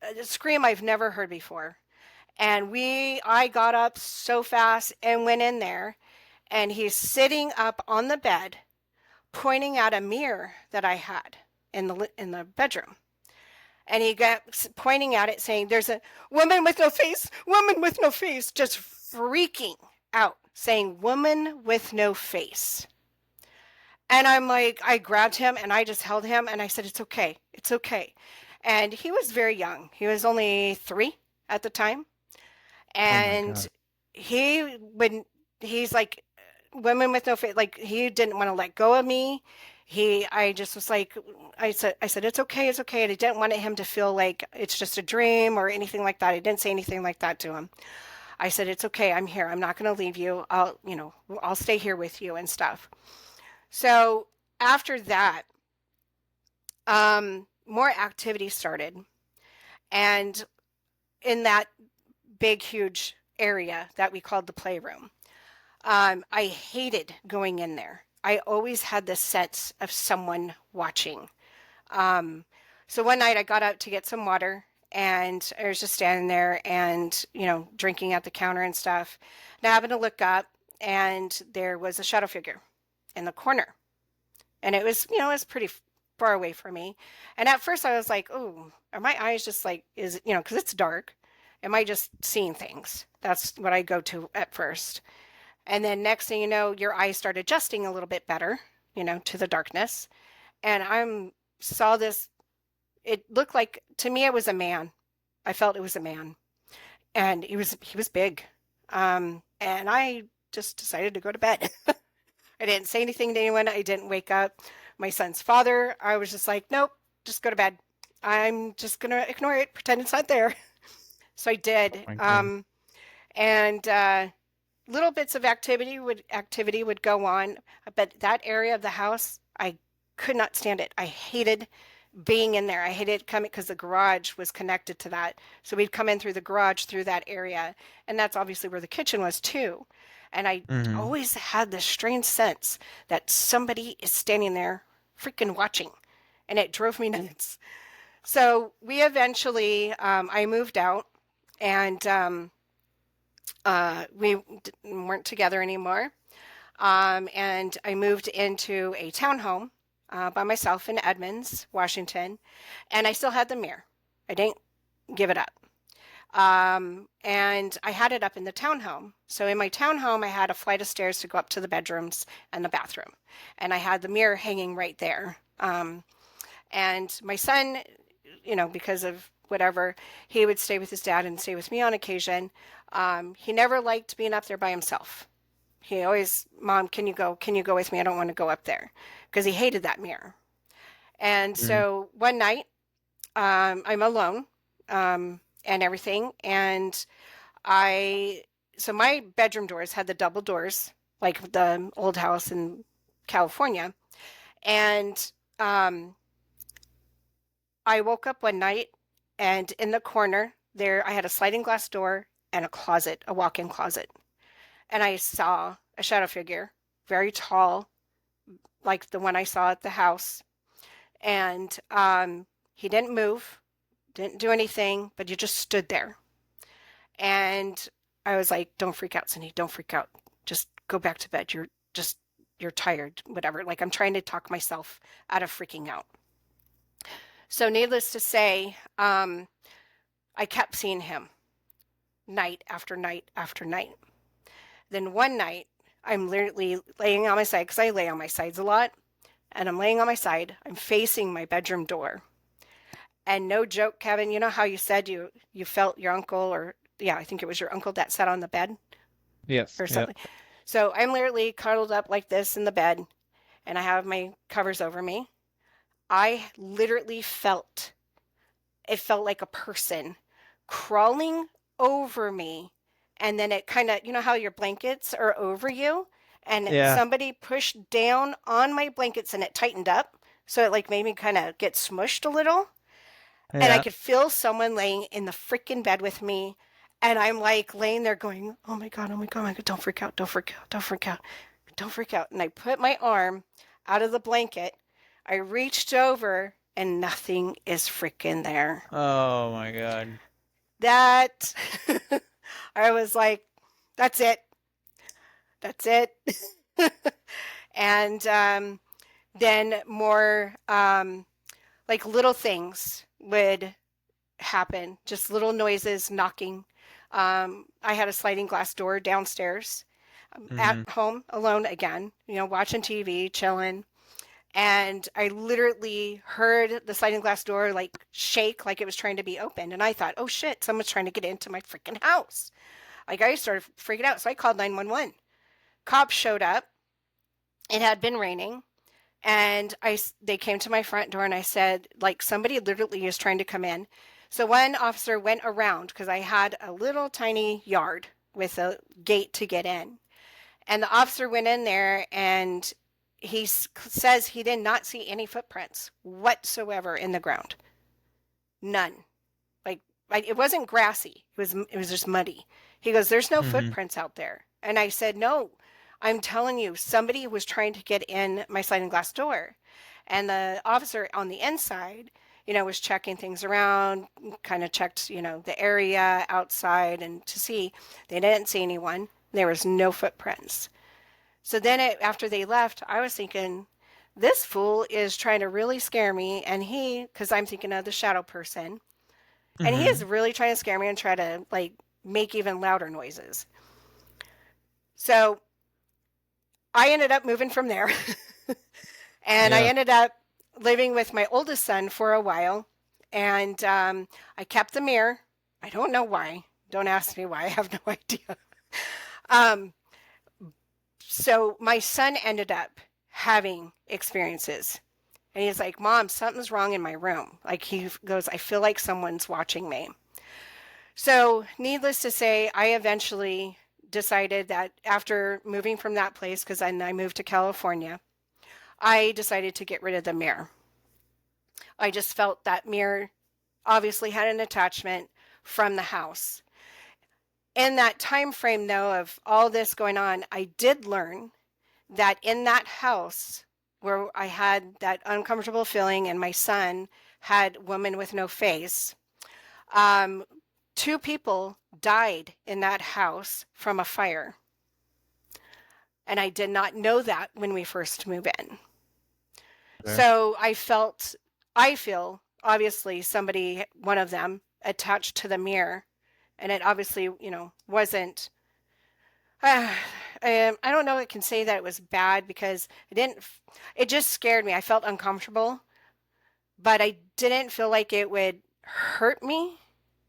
a scream I've never heard before. And I got up so fast and went in there, and he's sitting up on the bed, pointing at a mirror that I had in the bedroom. And he got pointing at it, saying, "There's a woman with no face, woman with no face," just freaking out, saying, "Woman with no face." And I'm like, I grabbed him and I just held him and I said, "It's okay, it's okay." And he was very young. He was only 3 at the time. Oh my And God. he's like, women with no face, like he didn't want to let go of me. I just was like, I said, "It's okay, it's okay." And I didn't want him to feel like it's just a dream or anything like that. I didn't say anything like that to him. I said, "It's okay, I'm here. I'm not going to leave you. I'll stay here with you and stuff." So after that, more activity started. And in that big, huge area that we called the playroom, I hated going in there. I always had this sense of someone watching. So one night I got out to get some water, and I was just standing there and, drinking at the counter and stuff. And I happened to look up, and there was a shadow figure in the corner. And it was, it was pretty far away from me. And at first I was like, "Oh, are my eyes just like, because it's dark. Am I just seeing things?" That's what I go to at first. And then next thing you know, your eyes start adjusting a little bit better, to the darkness. And saw this, it looked like, to me, it was a man. I felt it was a man. And he was big. And I just decided to go to bed. I didn't say anything to anyone. I didn't wake up my son's father. I was just like, "Nope, just go to bed. I'm just going to ignore it, pretend it's not there." So I did. Oh my God. And little bits of activity would go on, but that area of the house, I could not stand it. I hated being in there. I hated coming because the garage was connected to that. So we'd come in through the garage through that area, and that's obviously where the kitchen was too. And I always had this strange sense that somebody is standing there freaking watching. And it drove me nuts. So we eventually, I moved out, and we weren't together anymore. And I moved into a townhome by myself in Edmonds, Washington, and I still had the mirror. I didn't give it up. And I had it up in the townhome. So in my townhome, I had a flight of stairs to go up to the bedrooms and the bathroom. And I had the mirror hanging right there. And my son, you know, because of whatever, he would stay with his dad and stay with me on occasion. He never liked being up there by himself. He always, Mom, can you go with me? I don't want to go up there, because he hated that mirror. And so one night, I'm alone, and everything. And so my bedroom doors had the double doors, like the old house in California. And, I woke up one night, and in the corner there, I had a sliding glass door and a closet, a walk-in closet. And I saw a shadow figure, very tall, like the one I saw at the house. And he didn't move, didn't do anything, but he just stood there. And I was like, don't freak out, Cyndi, don't freak out. Just go back to bed. You're tired, whatever. Like, I'm trying to talk myself out of freaking out. So needless to say, I kept seeing him night after night after night. Then one night, I'm literally laying on my side, because I lay on my sides a lot. And I'm laying on my side. I'm facing my bedroom door. And no joke, Kevin, you know how you said you felt your uncle, or, yeah, I think it was your uncle that sat on the bed? Yes. Or something. Yep. So I'm literally cuddled up like this in the bed, and I have my covers over me. I literally felt like a person crawling over me. And then it kind of, you know how your blankets are over you? And somebody pushed down on my blankets and it tightened up. So it like made me kind of get smushed a little. Yeah. And I could feel someone laying in the freaking bed with me. And I'm like laying there going, oh my God, don't freak out, don't freak out, don't freak out, don't freak out. And I put my arm out of the blanket. I reached over and nothing is freaking there. Oh my God. That, I was like, that's it. That's it. And then more like little things would happen, just little noises, knocking. I had a sliding glass door downstairs at home alone again, you know, watching TV, chilling. And I literally heard the sliding glass door like shake, like it was trying to be opened. And I thought, oh shit, someone's trying to get into my freaking house. Like, I started freaking out. So I called 911. Cops showed up. It had been raining. And they came to my front door, and I said, like, somebody literally is trying to come in. So one officer went around, because I had a little tiny yard with a gate to get in. And the officer went in there, and he says he did not see any footprints whatsoever in the ground. None. Like, it wasn't grassy. It was just muddy. He goes, there's no footprints out there. And I said, no, I'm telling you, somebody was trying to get in my sliding glass door. And the officer on the inside, you know, was checking things around, kind of checked, you know, the area outside, and to see. They didn't see anyone. There was no footprints. So then after they left, I was thinking, this fool is trying to really scare me. And because I'm thinking of the shadow person, and he is really trying to scare me and try to like make even louder noises. So I ended up moving from there. And I ended up living with my oldest son for a while. And I kept the mirror. I don't know why. Don't ask me why. I have no idea. So my son ended up having experiences. And he's like, Mom, something's wrong in my room. Like, he goes, I feel like someone's watching me. So needless to say, I eventually decided that after moving from that place, because then I moved to California, I decided to get rid of the mirror. I just felt that mirror obviously had an attachment from the house. in that time frame, though, of all this going on, I did learn that in that house where I had that uncomfortable feeling and my son had woman with no face, 2 people died in that house from a fire. And I did not know that when we first moved in. Okay. So I feel, obviously, somebody, one of them, attached to the mirror. And it obviously, wasn't, I don't know if I can say that it was bad because it just scared me. I felt uncomfortable, but I didn't feel like it would hurt me,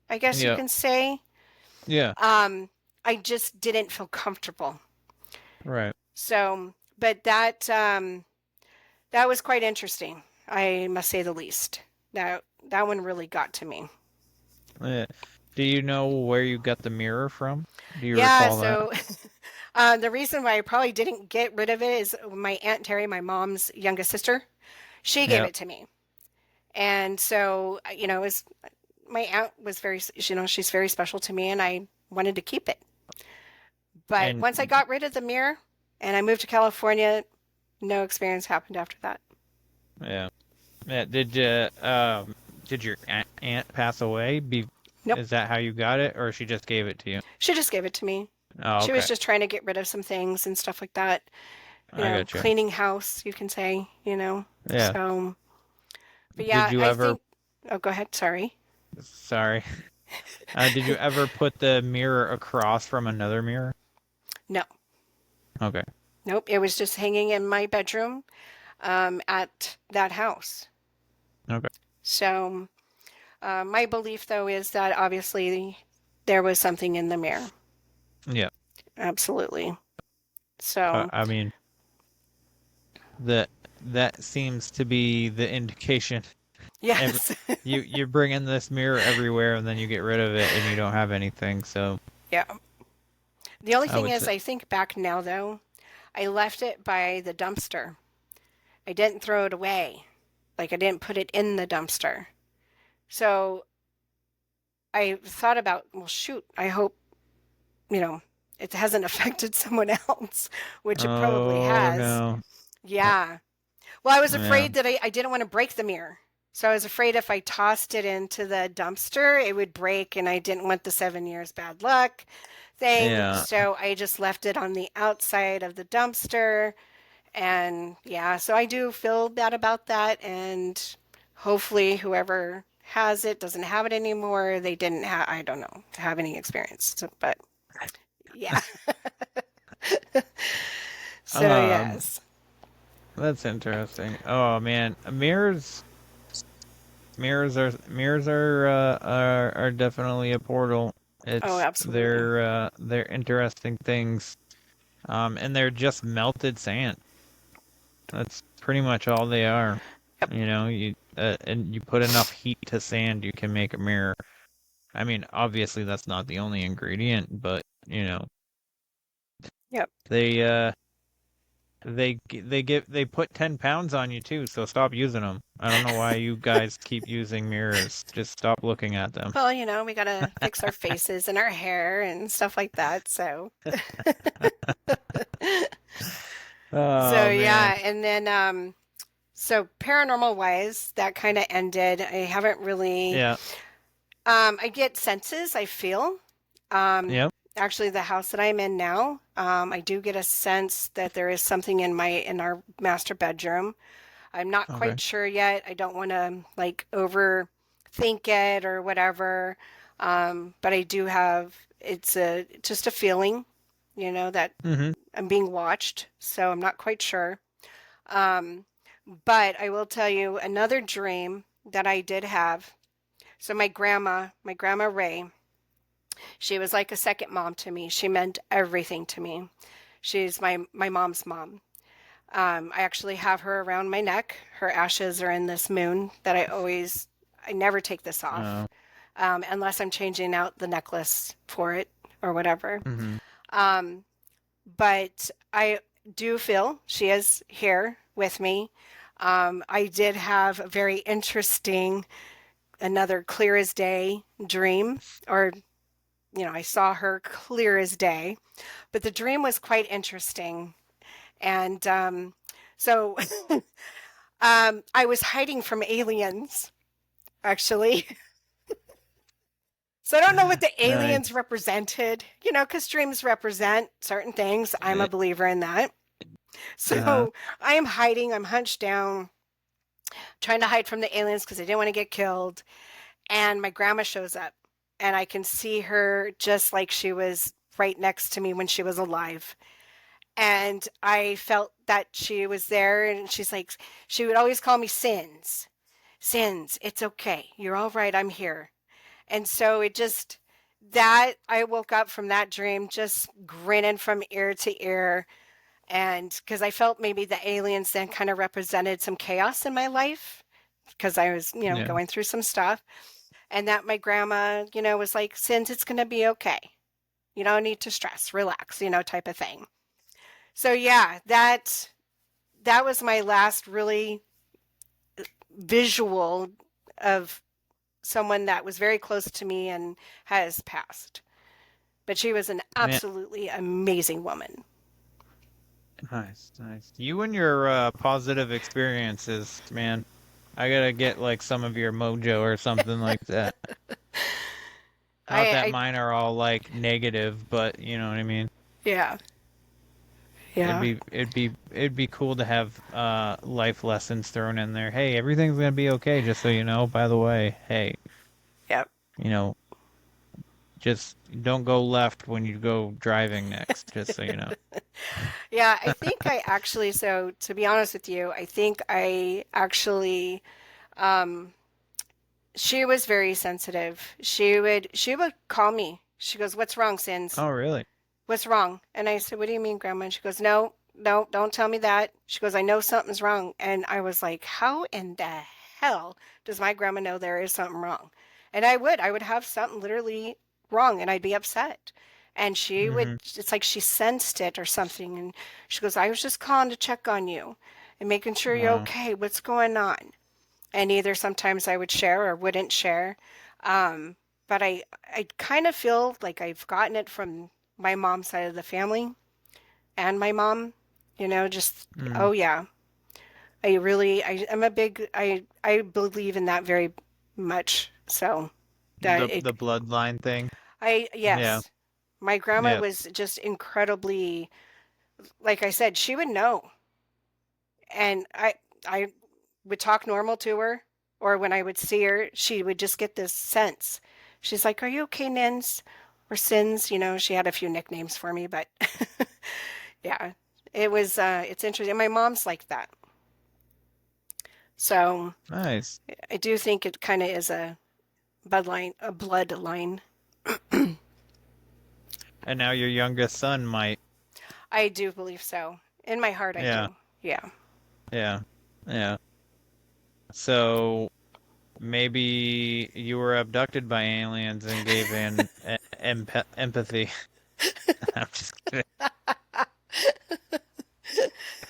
I guess you Yeah. can say. Yeah. I just didn't feel comfortable. Right. So, but that was quite interesting. I must say the least. That one really got to me. Do you know where you got the mirror from? Do you Yeah, recall so that? the reason why I probably didn't get rid of it is my Aunt Terry, my mom's youngest sister, she gave it to me. And so, it was, my aunt was very, she's very special to me and I wanted to keep it. But And once I got rid of the mirror and I moved to California, no experience happened after that. yeah. Did your aunt pass away? Nope. Is that how you got it, or she just gave it to you? She just gave it to me. Oh, She was okay. just trying to get rid of some things and stuff like that. I gotcha. Cleaning house, you can say, Yeah. So, but yeah, Did you ever? Oh, go ahead. Sorry. Sorry. Did you ever put the mirror across from another mirror? No. Okay. Nope. It was just hanging in my bedroom, at that house. Okay. So, my belief though is that obviously there was something in the mirror. Yeah. Absolutely. So, I mean, that seems to be the indication. yes. You bring in this mirror everywhere, and then you get rid of it, and you don't have anything. So Yeah. The only I thing would is, say- I think back now though, I left it by the dumpster. I didn't throw it away. Like I didn't put it in the dumpster. So I thought about, well, shoot, I hope, it hasn't affected someone else, which it probably has. no. Yeah. Well, I was Yeah. afraid that I didn't want to break the mirror. So I was afraid if I tossed it into the dumpster, it would break, and I didn't want the 7 years bad luck thing. Yeah. So I just left it on the outside of the dumpster. And yeah, so I do feel bad about that. And hopefully whoever has it doesn't have it anymore. They didn't have, I don't know, have any experience. So, but yeah. So yes. That's interesting. Oh man, mirrors are definitely a portal. Oh, absolutely. They're interesting things. And they're just melted sand. That's pretty much all they are. Yep. And you put enough heat to sand, you can make a mirror. I mean, obviously that's not the only ingredient, but Yep. They put 10 pounds on you too, so stop using them. I don't know why you guys keep using mirrors. Just stop looking at them. Well, we gotta fix our faces and our hair and stuff like that. So, Oh, yeah, man. and then so paranormal wise, that kind of ended. I haven't really. Yeah. I get senses. I feel. Yep. Actually, the house that I'm in now, I do get a sense that there is something in our master bedroom. I'm not Okay. quite sure yet. I don't want to like overthink it or whatever. But I do have, it's just a feeling, that Mm-hmm. I'm being watched. So I'm not quite sure. But I will tell you another dream that I did have. So my grandma Ray, she was like a second mom to me. She meant everything to me. She's my mom's mom. I actually have her around my neck. Her ashes are in this moon that I never take this off, unless I'm changing out the necklace for it or whatever. Mm-hmm. But I do feel she is here with me. I did have a very interesting, another clear as day dream, or I saw her clear as day. But the dream was quite interesting. And so I was hiding from aliens, actually. So I don't know what the aliens represented, because dreams represent certain things. I'm a believer in that. So I am hiding. I'm hunched down, trying to hide from the aliens because I didn't want to get killed. And my grandma shows up, and I can see her just like she was right next to me when she was alive. And I felt that she was there, and she's like, she would always call me Sins. Sins, it's okay. You're all right. I'm here. And so I woke up from that dream just grinning from ear to ear. And because I felt maybe the aliens then kind of represented some chaos in my life because I was, going through some stuff. And that my grandma, was like, Sins, it's going to be okay. You don't need to stress, relax, type of thing. So yeah, that was my last really visual of someone that was very close to me and has passed. But she was an absolutely amazing woman. Nice. You and your positive experiences, man. I gotta get like some of your mojo or something like that. Not that mine are all like negative, but you know what I mean. Yeah. Yeah. It'd be cool to have life lessons thrown in there. Hey, everything's gonna be okay, just so you know. By the way, hey. Yep. Just don't go left when you go driving next, just so you know. Yeah, I think I actually, so to be honest with you, I think I actually, she was very sensitive. She would call me. She goes, "What's wrong, Sins?" Oh, really? "What's wrong?" And I said, "What do you mean, Grandma?" And she goes, "No, don't tell me that." She goes, "I know something's wrong." And I was like, how in the hell does my grandma know there is something wrong? And I would have something literally wrong and I'd be upset. And she would, it's like she sensed it or something. And she goes, "I was just calling to check on you and making sure you're okay. What's going on?" And either sometimes I would share or wouldn't share. But I kind of feel like I've gotten it from my mom's side of the family and my mom, oh yeah. I'm a big, I believe in that very much. So that the bloodline thing. yes. Yeah. My grandma was just incredibly, like I said, she would know. And I would talk normal to her, or when I would see her, she would just get this sense. She's like, "Are you okay, Nins?" Or Sins, she had a few nicknames for me, but yeah, it was, it's interesting. My mom's like that. So nice. I do think it kind of is a bloodline. And now your youngest son might. I do believe so. In my heart, I do. Yeah. Yeah. So maybe you were abducted by aliens and gave in empathy. I'm just kidding.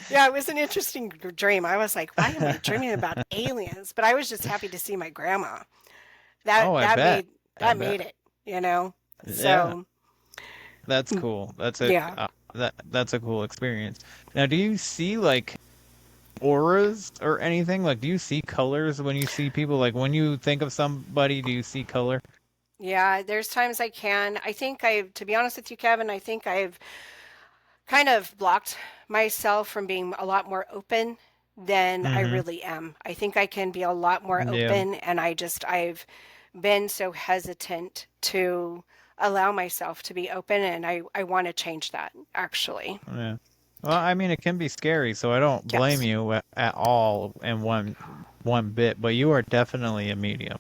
Yeah, it was an interesting dream. I was like, why am I dreaming about aliens? But I was just happy to see my grandma. That made it, So that's cool. That's that's a cool experience. Now, do you see like auras or anything? Like, do you see colors when you see people? Like, when you think of somebody, do you see color? Yeah, there's times I can. I think to be honest with you, Kevin, I think I've kind of blocked myself from being a lot more open than I really am. I think I can be a lot more open, and I've been so hesitant to allow myself to be open, and I want to change that, actually. Yeah. Well, I mean, it can be scary, so I don't blame you at all in one bit, but you are definitely a medium.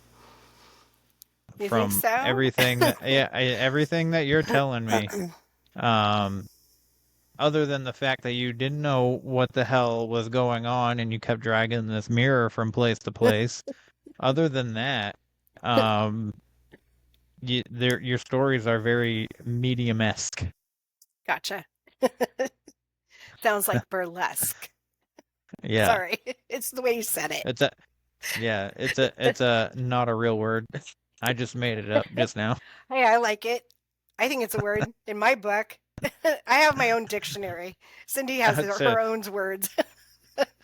You From think so? everything everything that you're telling me. Other than the fact that you didn't know what the hell was going on and you kept dragging this mirror from place to place. Other than that, your stories are very medium-esque. Gotcha. Sounds like burlesque. Yeah. Sorry, it's the way you said it. It's a not a real word. I just made it up just now. Hey, I like it. I think it's a word in my book. I have my own dictionary. Cyndi has It's her own words.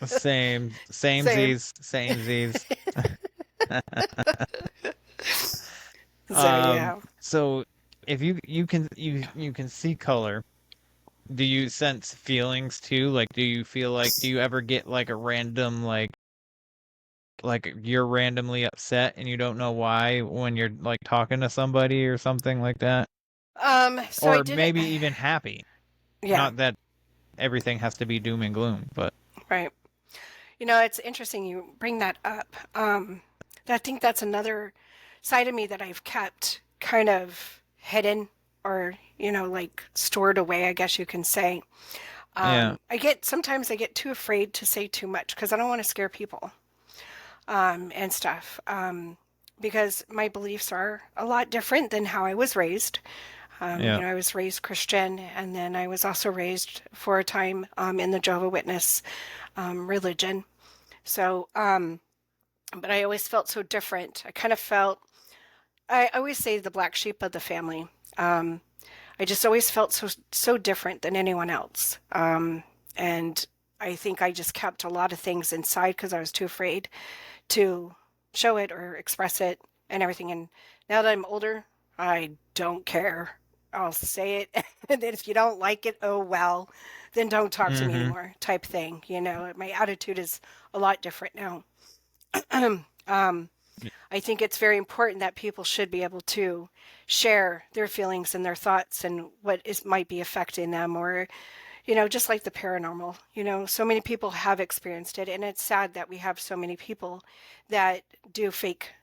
same, Same. samesies. So yeah. So if you can see color, do you sense feelings too? Like, do you ever get like a random like you're randomly upset and you don't know why when you're like talking to somebody or something like that? So I Or did it. maybe even happy. Yeah. Not that everything has to be doom and gloom, but Right. It's interesting you bring that up. I think that's another side of me that I've kept kind of hidden or, like stored away, I guess you can say. yeah. Sometimes I get too afraid to say too much because I don't want to scare people and stuff. Because my beliefs are a lot different than how I was raised. Yeah. I was raised Christian, and then I was also raised for a time in the Jehovah Witness religion. So, but I always felt so different. I always say the black sheep of the family. I just always felt so different than anyone else. And I think I just kept a lot of things inside because I was too afraid to show it or express it and everything. And now that I'm older, I don't care. I'll say it. And then if you don't like it, oh well, then don't talk to me Mm-hmm. anymore, type thing. My attitude is a lot different now. I think it's very important that people should be able to share their feelings and their thoughts and might be affecting them, or just like the paranormal. So many people have experienced it, and it's sad that we have so many people that do fake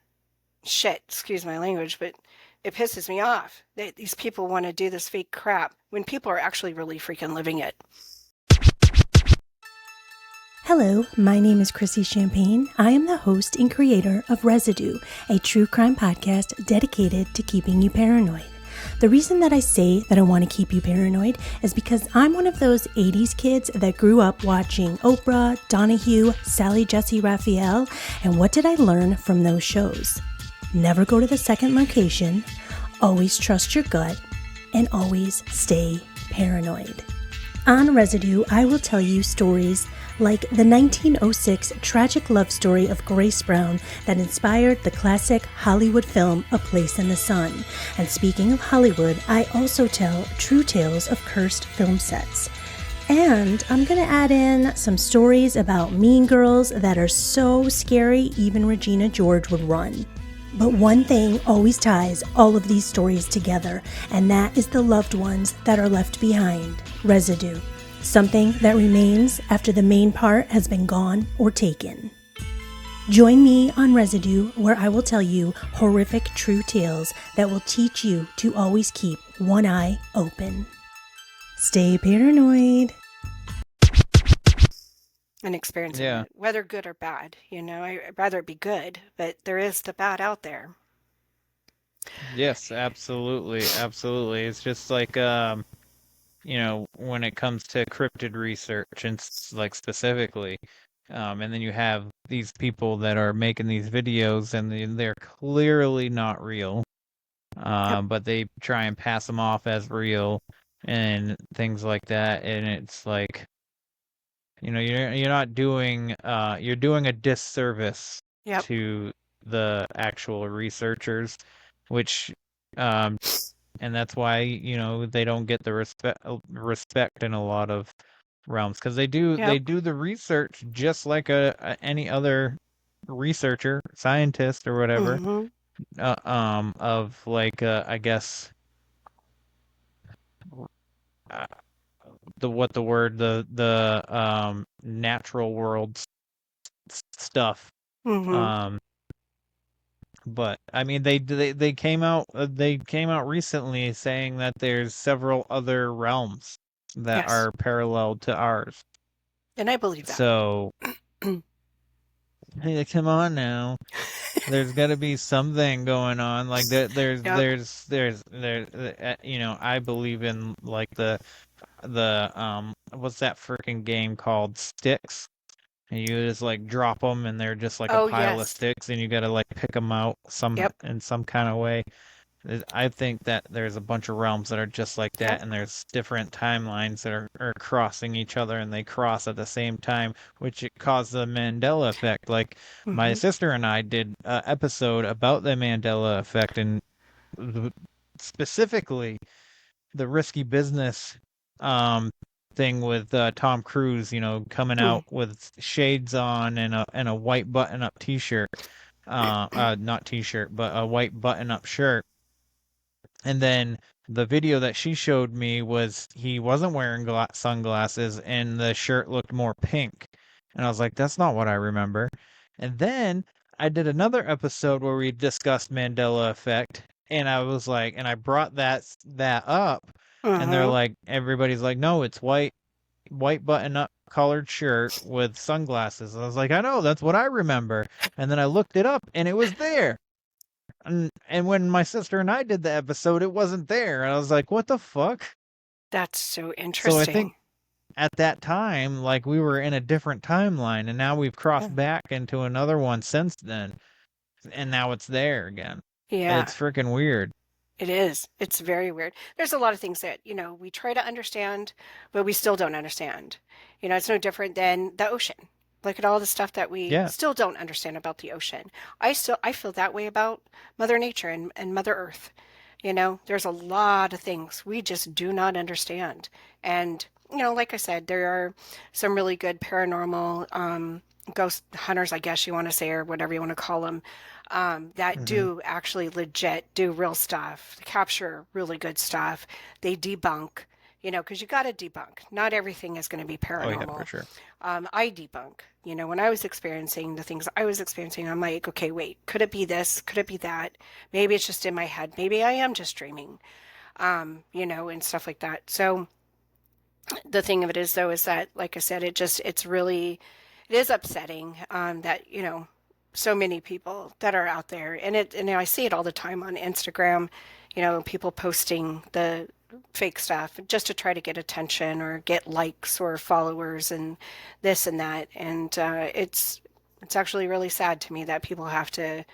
shit. Excuse my language, but it pisses me off that these people want to do this fake crap when people are actually really freaking living it. Hello, my name is Chrissy Champagne. I am the host and creator of Residue, a true crime podcast dedicated to keeping you paranoid. The reason that I say that I want to keep you paranoid is because I'm one of those 80s kids that grew up watching Oprah, Donahue, Sally Jesse Raphael, and what did I learn from those shows? Never go to the second location, always trust your gut, and always stay paranoid. On Residue, I will tell you stories like the 1906 tragic love story of Grace Brown that inspired the classic Hollywood film A Place in the Sun. And speaking of Hollywood, I also tell true tales of cursed film sets. And I'm going to add in some stories about mean girls that are so scary even Regina George would run. But one thing always ties all of these stories together, and that is the loved ones that are left behind. Residue. Something that remains after the main part has been gone or taken. Join me on Residue, where I will tell you horrific true tales that will teach you to always keep one eye open. Stay paranoid. And experiencing it, whether good or bad. I'd rather it be good, but there is the bad out there. Yes, absolutely. Absolutely. It's just like when it comes to cryptid research and like specifically, and then you have these people that are making these videos and they're clearly not real, but they try and pass them off as real and things like that, and it's like, you're not doing, you're doing a disservice to the actual researchers, which, and that's why they don't get the respect in a lot of realms, because they do the research just like any other researcher, scientist, or whatever, of like I guess the natural world stuff. But I mean, they came out recently saying that there's several other realms that are parallel to ours. And I believe that. So, hey, come on now. There's got to be something going on. Like there's I believe in like the what's that freaking game called? Sticks. And you just like drop them, and they're just like a pile of sticks, and you got to like pick them out in some kind of way. I think that there's a bunch of realms that are just like that, and there's different timelines that are crossing each other, and they cross at the same time, which it caused the Mandela effect. Like my sister and I did an episode about the Mandela effect, and specifically the risky business thing with Tom Cruise, coming out with shades on and a white button-up t-shirt. Not t-shirt, but a white button-up shirt. And then the video that she showed me was he wasn't wearing sunglasses and the shirt looked more pink. And I was like, that's not what I remember. And then I did another episode where we discussed Mandela effect, and I was like, and I brought that up, and they're like, everybody's like, no, it's white button up colored shirt with sunglasses. And I was like, I know, that's what I remember. And then I looked it up and it was there. And when my sister and I did the episode, it wasn't there. And I was like, what the fuck? That's so interesting. So I think at that time, like, we were in a different timeline, and now we've crossed back into another one since then. And now it's there again. Yeah. It's freaking weird. It is. It's very weird. There's a lot of things that, we try to understand, but we still don't understand. It's no different than the ocean. Look at all the stuff that we still don't understand about the ocean. I feel that way about Mother Nature and Mother Earth. There's a lot of things we just do not understand. And, like I said, there are some really good paranormal ghost hunters, I guess you want to say, or whatever you want to call them, that do actually legit do real stuff, capture really good stuff. They debunk, because you got to debunk. Not everything is going to be paranormal. Oh, yeah, for sure. I debunk. When I was experiencing the things I was experiencing, I'm like, okay, wait, could it be this? Could it be that? Maybe it's just in my head. Maybe I am just dreaming, and stuff like that. So the thing of it is, though, is that, like I said, it is upsetting that, so many people that are out there, and I see it all the time on Instagram, people posting the fake stuff just to try to get attention or get likes or followers and this and that. And it's actually really sad to me that people have to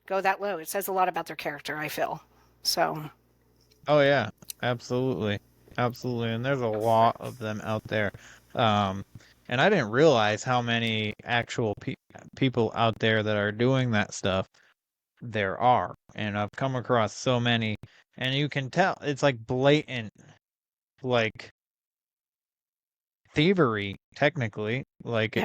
go that low. It says a lot about their character, I feel. So. Oh yeah, absolutely. Absolutely. And there's a lot of them out there. And I didn't realize how many actual people out there that are doing that stuff there are. And I've come across so many, and you can tell it's like blatant, like thievery, technically. Like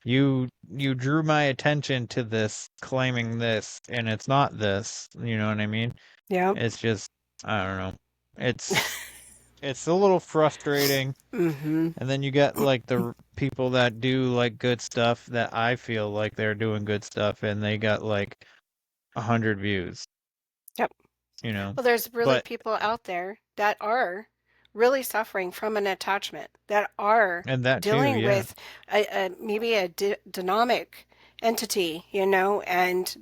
you drew my attention to this, claiming this, and it's not this. You know what I mean? Yeah. It's just, I don't know. It's a little frustrating. And then you get like the people that do like good stuff that I feel like they're doing good stuff, and they got like 100 views. Yep. Well, there's really people out there that are really suffering from an attachment, that are dealing with maybe a dynamic entity, and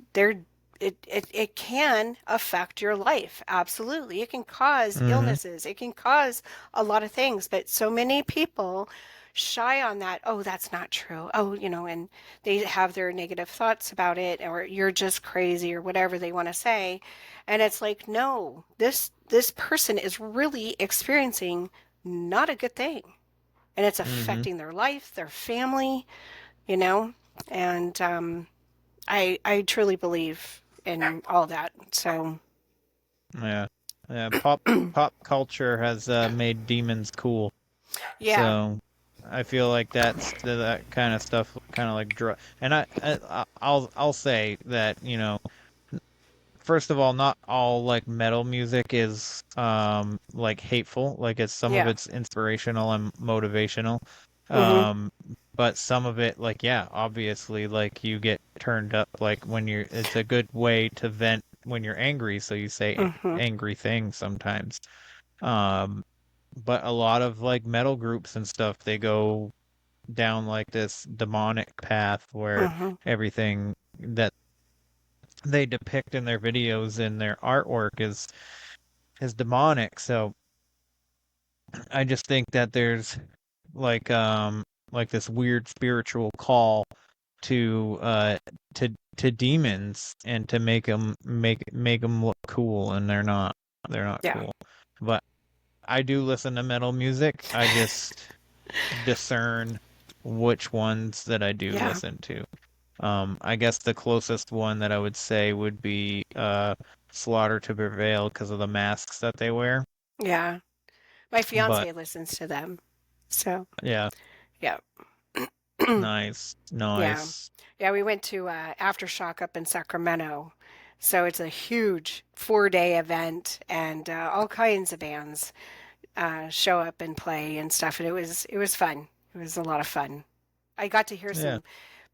it can affect your life. Absolutely. It can cause illnesses. It can cause a lot of things, but so many people shy on that. Oh, that's not true. Oh, and they have their negative thoughts about it, or you're just crazy, or whatever they want to say. And it's like, no, this person is really experiencing not a good thing. And it's affecting their life, their family, and I truly believe in all that. So yeah, pop culture has made demons cool. Yeah. So I feel like that kind of stuff, kind of like and I'll say that, first of all, not all like metal music is like hateful. Like some of it's inspirational and motivational. But some of it, like, obviously, like, you get turned up, like, it's a good way to vent when you're angry, so you say angry things sometimes. But a lot of, like, metal groups and stuff, they go down, like, this demonic path where everything that they depict in their videos and their artwork is demonic. So I just think that there's, like this weird spiritual call to to demons and to make them look cool, and they're not Yeah. cool. But I do listen to metal music. I just discern which ones that I do Yeah. listen to. I guess the closest one that I would say would be Slaughter to Prevail because of the masks that they wear. Yeah. My But fiance listens to them. So, yeah, yeah. nice, Yeah. nice. Yeah, we went to Aftershock up in Sacramento. So it's a huge 4-day event, and all kinds of bands show up and play and stuff. And it was fun. It was a lot of fun. I got to hear Yeah. some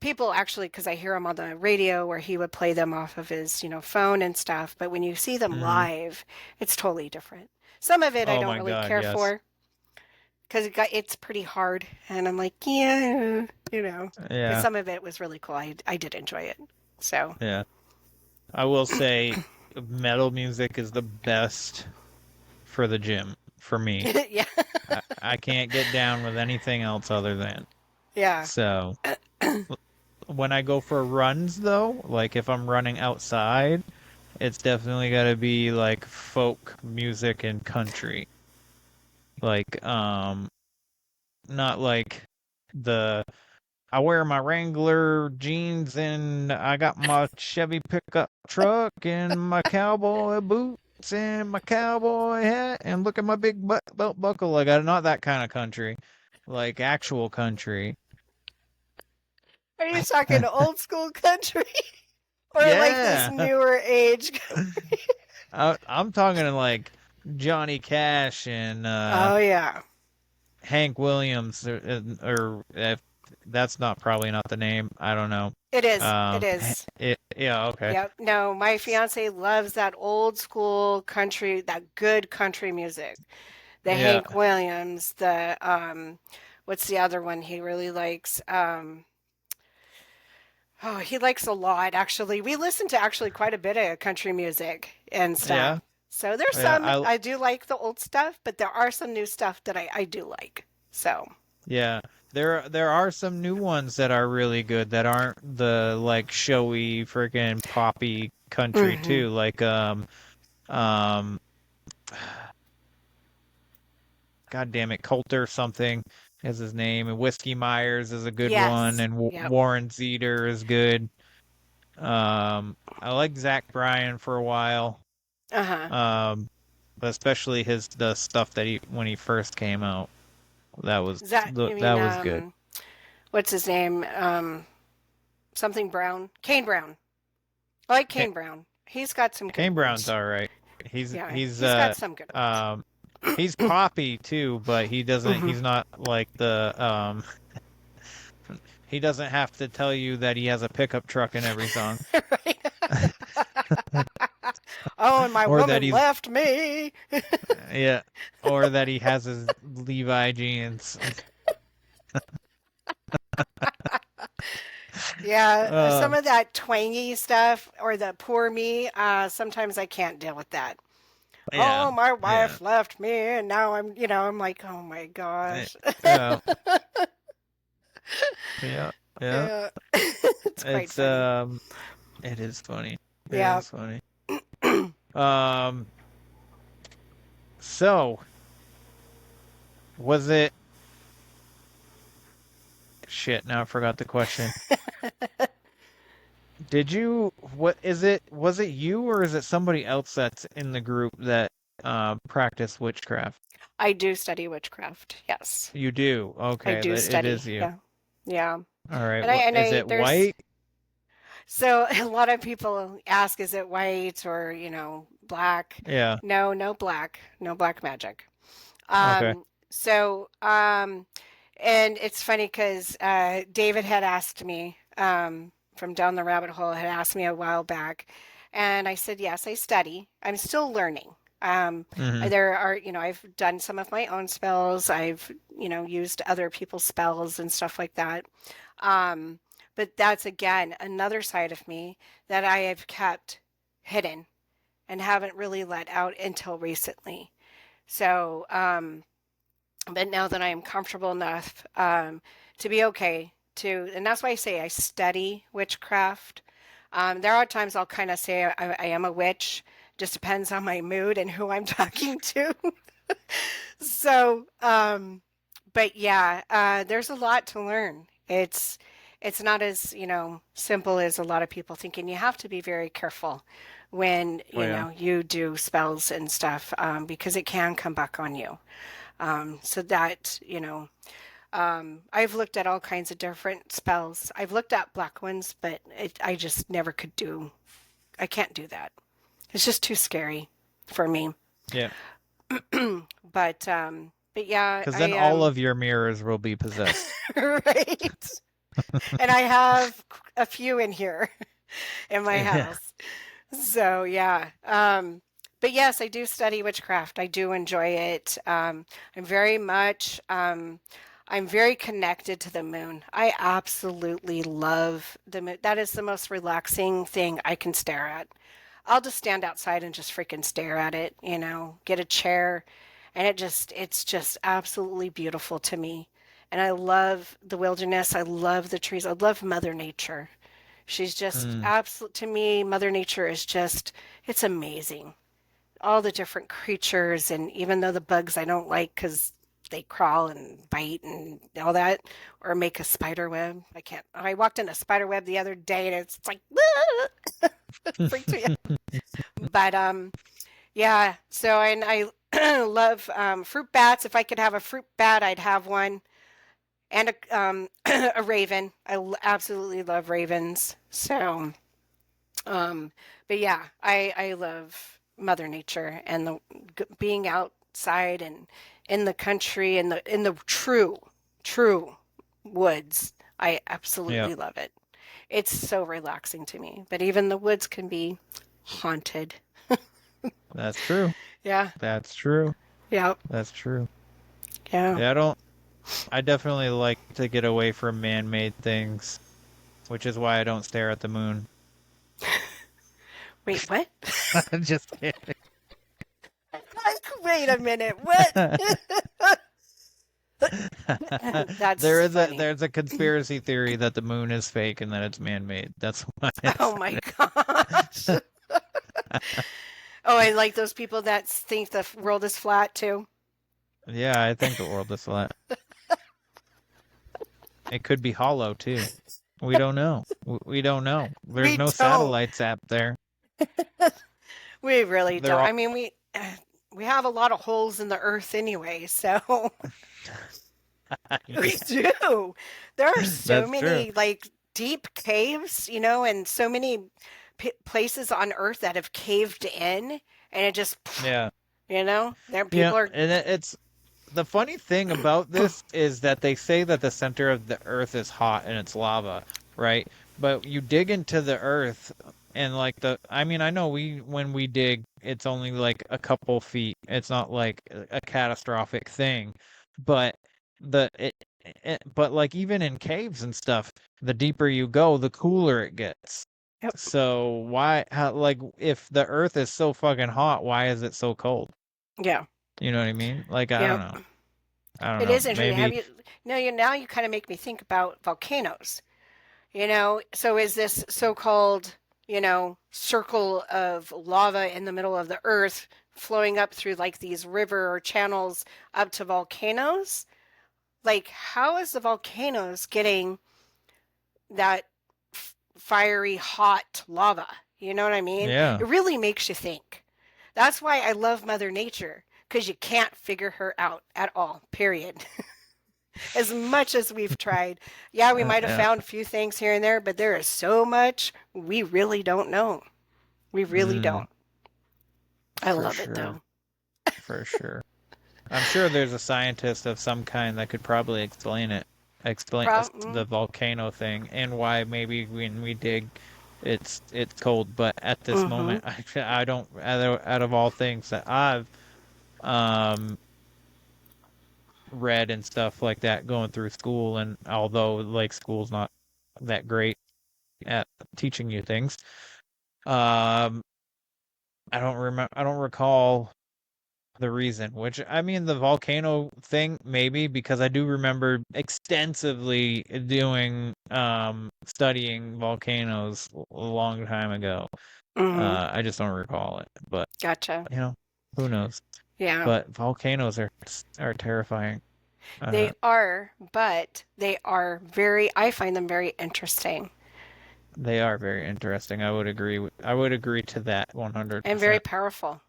people actually, because I hear him on the radio where he would play them off of his, phone and stuff. But when you see them Mhm. live, it's totally different. Some of it I Oh don't my really God, care yes. for because it's pretty hard, and I'm like, yeah, But Yeah, some of it was really cool. I did enjoy it. So yeah. I will say metal music is the best for the gym for me. yeah, I can't get down with anything else other than. yeah, So when I go for runs though, like if I'm running outside, it's definitely got to be like folk music and country. Like not like the I wear my Wrangler jeans and I got my Chevy pickup truck and my cowboy boots and my cowboy hat and look at my big belt buckle. Like I not that kind of country, like actual country. Are you talking old school country or like this Yeah, newer age? I'm talking like Johnny Cash and Oh yeah, Hank Williams, or if that's not probably not the name. I don't know. it is. It is. Yeah, okay. Yep. No, my fiance loves that old school country, that good country music. The Yeah, Hank Williams, the what's the other one he really likes? Oh, he likes a lot actually. We listen to actually quite a bit of country music and stuff. yeah, So there's yeah. some I do like the old stuff, but there are some new stuff that I do like. So Yeah. There are some new ones that are really good that aren't the like showy freaking poppy country hmm too. Like um God damn it, Coulter something is his name, and Whiskey Myers is a good one, yes. and Yep. Warren Zeder is good. I like Zach Bryan for a while. Uh-huh. Especially the stuff that he when he first came out. Is that you That mean was good. what's his name? Something Brown. Kane Brown. I like Ka- Kane Brown. He's got some good Kane Brown's ones. all right. Yeah, He's he's got some good ones. he's poppy too, but hmm he's not like the he doesn't have to tell you that he has a pickup truck in every song. Right. Oh, and my Or that woman he's left me. yeah, or that he has his Levi jeans. Yeah, some Uh, of that twangy stuff or the poor me, sometimes I can't deal with that. yeah, Oh, my yeah, wife left me and now I'm like, oh my eh, gosh. yeah, yeah, yeah. Yeah. It's quite It's funny. it is funny. It Yeah. is funny. Um, so was it shit? Now I forgot the question. Did you? What is it? Was it you or is it somebody else that's in the group that practice witchcraft? I do study witchcraft. Yes. You do. I Okay, do that it study. is you. Yeah. Yeah. All right. And What is it? there's White? so a lot of people ask, is it white or, black? Yeah. No, no black. No black magic. Okay. So, and it's funny because David had asked me from down the rabbit hole, had asked me a while back, and I said, yes, I study. I'm still learning. Mm-hmm. There are, I've done some of my own spells. I've, used other people's spells and stuff like that. Um, but that's again another side of me that I have kept hidden and haven't really let out until recently. So, but now that I am comfortable enough to be okay to, and that's why I say I study witchcraft. There are times I'll kind of say I am a witch. Just depends on my mood and who I'm talking to. So, but yeah, there's a lot to learn. It's not as, simple as a lot of people think, and you have to be very careful when, Oh yeah. you do spells and stuff, because it can come back on you. So that, I've looked at all kinds of different spells. I've looked at black ones, but I just never could do, I can't do that. It's just too scary for me. Yeah. But yeah, Because then all of your mirrors will be possessed. right. And I have a few in here in my house. So yeah. But yes, I do study witchcraft. I do enjoy it. I'm very connected to the moon. I absolutely love the moon. That is the most relaxing thing I can stare at. I'll just stand outside and just freaking stare at it, get a chair, and it's just absolutely beautiful to me. And I love the wilderness. I love the trees. I love Mother Nature. She's just absolute to me. Mother Nature is just, it's amazing. All the different creatures, and even though the bugs I don't like because they crawl and bite and all that, or make a spider web. I can't. I walked in a spider web the other day, and it's like, freaked me out. But yeah. So and I love fruit bats. If I could have a fruit bat, I'd have one, and a raven. Absolutely love ravens. So, but yeah, I love Mother Nature and being outside and in the country and in the true woods. I absolutely love it. It's so relaxing to me. But even the woods can be haunted. That's true. Yeah. That's true. Yeah. That's true. Yeah. Yeah, I definitely like to get away from man-made things, which is why I don't stare at the moon. Wait, what? Just kidding. Wait a minute. What? That's funny. There's a conspiracy theory that the moon is fake and that it's man-made. That's why. Oh my gosh. Oh, and like those people that think the world is flat too. Yeah, I think the world is flat. It could be hollow too. We don't know. We don't know. There's no satellites out there. We really don't. I mean, we have a lot of holes in the earth anyway, so we do. There are so many like deep caves, and so many places on Earth that have caved in, and it just there people are. And it's the funny thing about this is that they say that the center of the Earth is hot and it's lava, right? But you dig into the Earth. And like I know when we dig, it's only like a couple feet. It's not like a catastrophic thing, but but like even in caves and stuff, the deeper you go, the cooler it gets. Yep. So if the Earth is so fucking hot, why is it so cold? Yeah. You know what I mean? Like I don't know. It is interesting. Now you kind of make me think about volcanoes. So is this so-called circle of lava in the middle of the earth flowing up through like these river or channels up to volcanoes? Like, how is the volcanoes getting that fiery, hot lava? You know what I mean? Yeah. It really makes you think. That's why I love Mother Nature, because you can't figure her out at all, period. As much as we've tried. Yeah, we might have found a few things here and there, but there is so much we really don't know. We really don't. I love it, though. For sure. I'm sure there's a scientist of some kind that could probably explain the volcano thing and why maybe when we dig it's cold. But at this moment, I don't, out of all things that I've read and stuff like that going through school, and although like school's not that great at teaching you things, I don't recall the reason, which I mean, the volcano thing, maybe, because I do remember extensively doing, studying volcanoes a long time ago. I just don't recall it, but, Gotcha. who knows? Yeah. But volcanoes are terrifying. They are, but I find them very interesting. They are very interesting. I would agree to that And very 100%. powerful.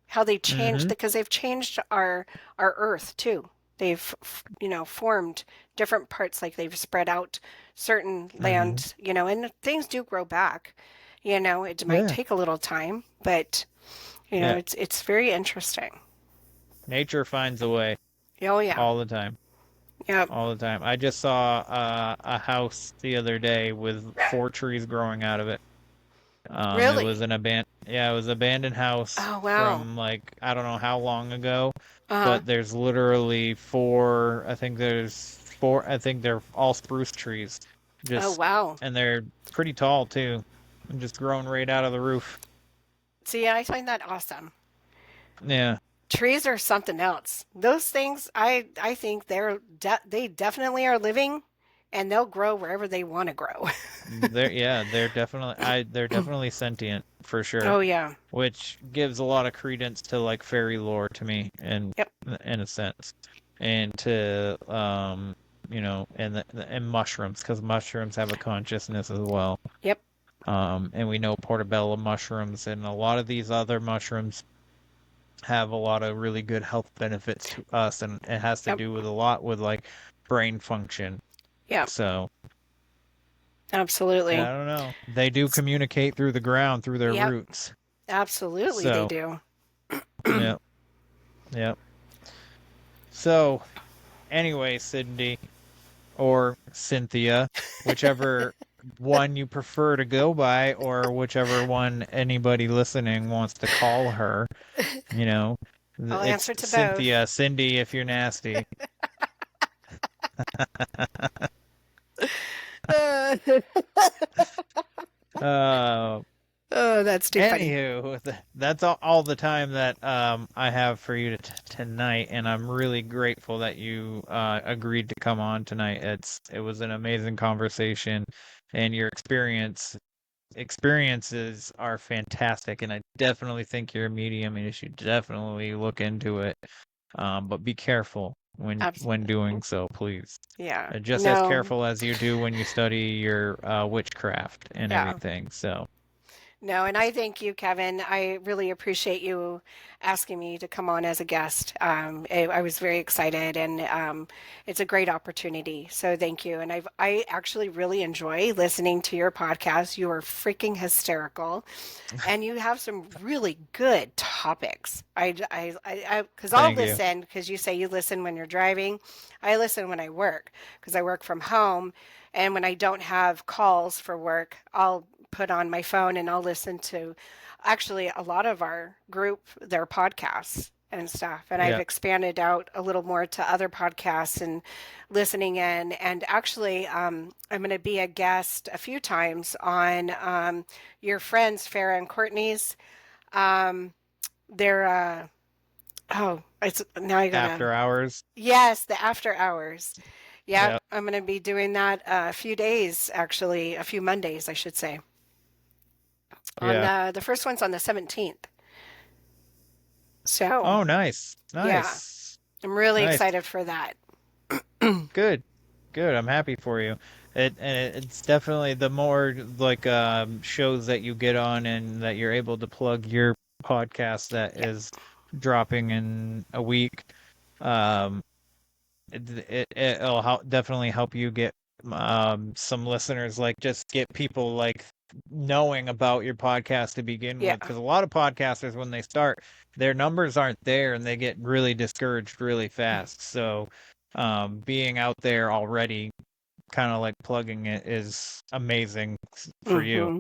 How they changed, Mm-hmm. because they've changed our Earth too. They've, formed different parts, like they've spread out certain Mm-hmm. land, and things do grow back. It might Yeah. take a little time, but Yeah. it's very interesting. Nature finds a way Oh yeah. all the time. Yep. All the time. I just saw a house the other day with 4 trees growing out of it. It was Really? it was abandoned house Oh wow. from like I don't know how long ago, Uh-huh. but there's literally 4. I think there's 4. I think they're all spruce trees, Oh just wow. and they're pretty tall too, and just growing right out of the roof. See, I find that awesome. Yeah. Trees are something else. Those things, I think they definitely are living, and they'll grow wherever they want to grow. They're definitely sentient for sure, Oh yeah. which gives a lot of credence to like fairy lore to me Yep. in a sense, and to and mushrooms, because mushrooms have a consciousness as well. Yep. And we know portobello mushrooms and a lot of these other mushrooms have a lot of really good health benefits to us, and it has to Yep. do with a lot with like brain function. Yep. So Absolutely. I don't know. They do communicate through the ground, through their Yep. roots. Absolutely they So, do. yep, yep. So, anyway, Cindy or Cynthia, whichever one you prefer to go by, or whichever one anybody listening wants to call her, I'll it's answer to both. Cynthia, Cindy if you're nasty. Uh, Oh, that's too funny. Anywho, that's all the time that I have for you tonight, and I'm really grateful that you agreed to come on tonight. It was an amazing conversation, and your experiences are fantastic, and I definitely think you're a medium, and you should definitely look into it. But be careful when doing so, please. Yeah. Just as No. careful as you do when you study your witchcraft and Yeah. everything. So. No, and I thank you, Kevin. I really appreciate you asking me to come on as a guest. I was very excited, and it's a great opportunity. So thank you. And I actually really enjoy listening to your podcast. You are freaking hysterical, and you have some really good topics. Because I'll Thank you. listen, because you say you listen when you're driving. I listen when I work, because I work from home, and when I don't have calls for work, I'll put on my phone and I'll listen to actually a lot of our group, their podcasts and stuff. And I've Yeah. expanded out a little more to other podcasts and listening in. And actually, I'm going to be a guest a few times on your friends, Farah and Courtney's. They're, it's now I gotta. After hours. Yes, the after hours. Yeah, Yeah. I'm going to be doing that a few days, actually, a few Mondays, I should say. On Yeah. the first one's on the 17th. So, Oh, nice. yeah, Nice. I'm really Nice. excited for that. Good. Good. I'm happy for you. It's definitely the more like shows that you get on and that you're able to plug your podcast that is dropping in a week. Um, it'll definitely help you get some listeners, like just get people like knowing about your podcast to begin Yeah. with, because a lot of podcasters when they start their numbers aren't there and they get really discouraged really fast. So being out there already, kind of like plugging it, is amazing for you. hmm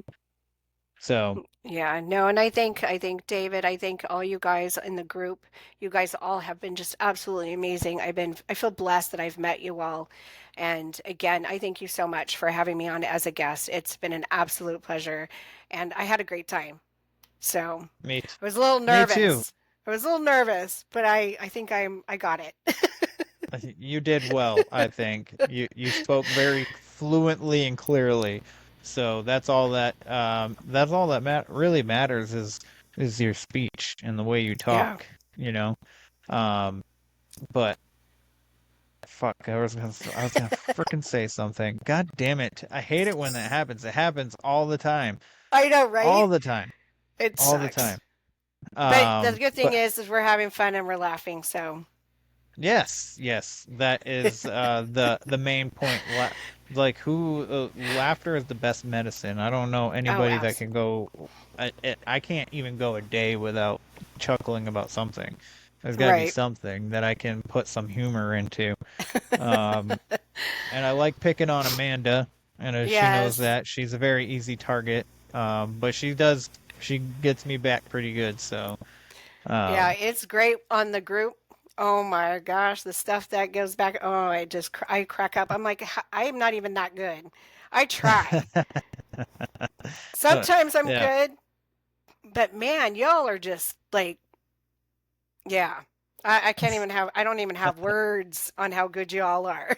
So Yeah, no, and I think David, I think all you guys in the group, you guys all have been just absolutely amazing. I feel blessed that I've met you all. And again, I thank you so much for having me on as a guest. It's been an absolute pleasure, and I had a great time. So me I was a little me too. nervous. I was a little nervous, but I think I got it. You did well, I think. You spoke very fluently and clearly. So that's all that really matters is your speech and the way you Yeah. talk, you know. Um, but fuck, I was gonna freaking say something. God damn it. I hate it when that happens. It happens all the time. I know, right? All the time. It All the sucks. time. But the good thing But is we're having fun and we're laughing. So yes, yes, that is the main point. Like laughter is the best medicine. I don't know oh, anybody that can go. I can't even go a day without chuckling about something. There's got to be right. something that I can put some humor into. Um, and I like picking on Amanda, and she knows Yes. that she's a very easy target. But she gets me back pretty good. So Yeah, um, it's great on the group. Oh my gosh, the stuff that goes back. Oh, I crack up. I'm like, I am not even that good. I try. Sometimes I'm yeah. good, but man, y'all are just like, yeah. I can't even have, I don't even have words on how good y'all are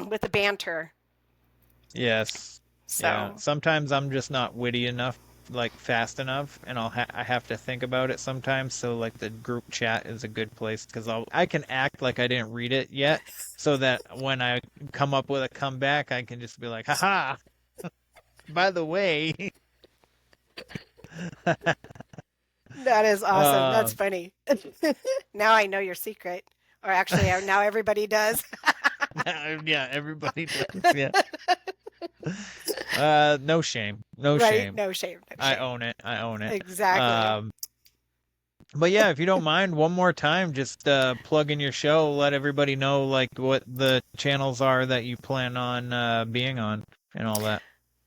with the banter. Yes. Yeah. So, Sometimes I'm just not witty enough, like fast enough, and I have to think about it sometimes. So like the group chat is a good place because I can act like I didn't read it yet, so that when I come up with a comeback, I can just be like, haha, by the way. that is awesome. uh, That's funny. Now I know your secret. Or actually, now everybody does. yeah, everybody does. Yeah. No shame. No Right? shame. No shame. No I shame. own it. I own it. Exactly. Um, But yeah, if you don't mind, one more time, just plug in your show, let everybody know like what the channels are that you plan on being on and all that.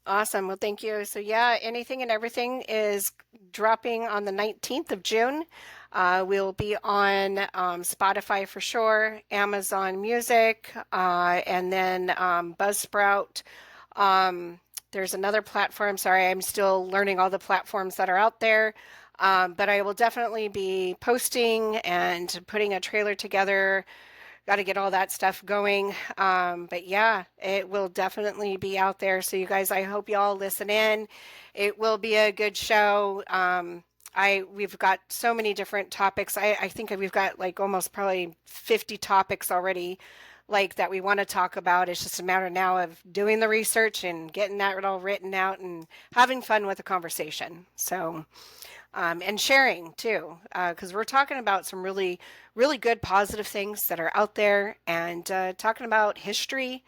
Awesome. Well, thank you. So, yeah, anything and everything is dropping on the 19th of June. We'll be on Spotify for sure, Amazon Music, and then Buzzsprout. Um, there's another platform. Sorry, I'm still learning all the platforms that are out there. But I will definitely be posting and putting a trailer together. Got to get all that stuff going. But yeah, it will definitely be out there. So you guys, I hope you all listen in. It will be a good show. We've got so many different topics. I think we've got like almost probably 50 topics already like that we want to talk about. It's just a matter now of doing the research and getting that all written out and having fun with the conversation. So and sharing too, because we're talking about some really, really good positive things that are out there and talking about history,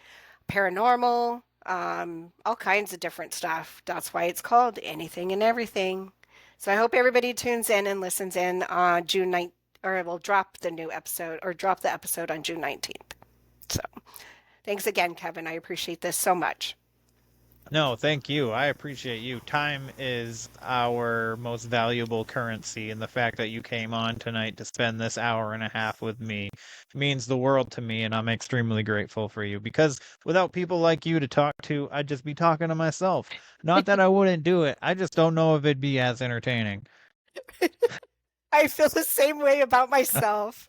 paranormal, all kinds of different stuff. That's why it's called Anything and Everything. So I hope everybody tunes in and listens in on June 9th, or we'll drop the new episode or drop the episode on June 19th. So thanks again, Kevin. I appreciate this so much. No, thank you. I appreciate you. Time is our most valuable currency, and the fact that you came on tonight to spend this hour and a half with me means the world to me, and I'm extremely grateful for you because without people like you to talk to, I'd just be talking to myself. Not that I wouldn't do it, I just don't know if it'd be as entertaining. I feel the same way about myself.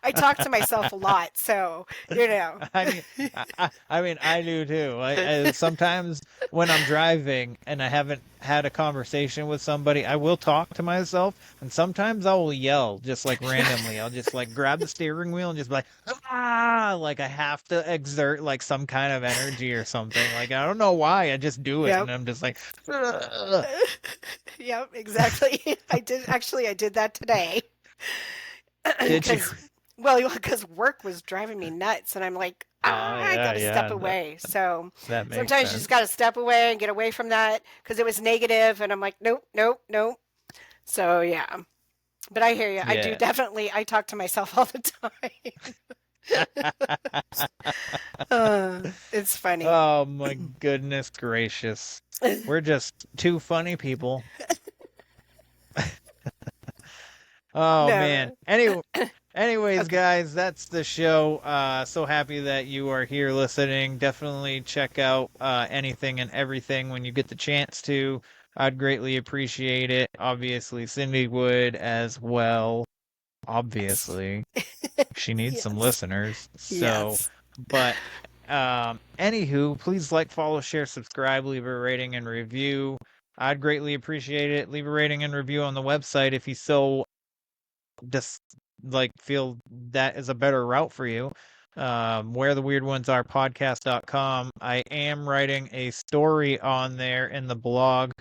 I talk to myself a lot, so you know. I mean, I do too. Sometimes when I'm driving and I haven't had a conversation with somebody, I will talk to myself, and sometimes I will yell just like randomly. I'll just like grab the steering wheel and just be like, ah, like I have to exert like some kind of energy or something. Like I don't know why, I just do it, Yep. and I'm just like, ugh. Yep, exactly. I did that today. Did you? Well, because work was driving me nuts, and I'm like, I got to step away. So that makes sometimes you sense. just got to step away and get away from that because it was negative, and I'm like, nope, nope, nope. So yeah, but I hear you. I do Yeah. definitely. I talk to myself all the time. It's funny. Oh my goodness gracious. We're just two funny people. Oh man. No. Anyways, guys, that's the show. So happy that you are here listening. Definitely check out anything and everything when you get the chance to. I'd greatly appreciate it. Obviously, Cyndi would as well. Obviously, she needs some listeners. So, but anywho, please like, follow, share, subscribe, leave a rating and review. I'd greatly appreciate it. Leave a rating and review on the website if you so just feel that is a better route for you. Where the Weird Ones Are podcast.com. I am writing a story on there in the blog.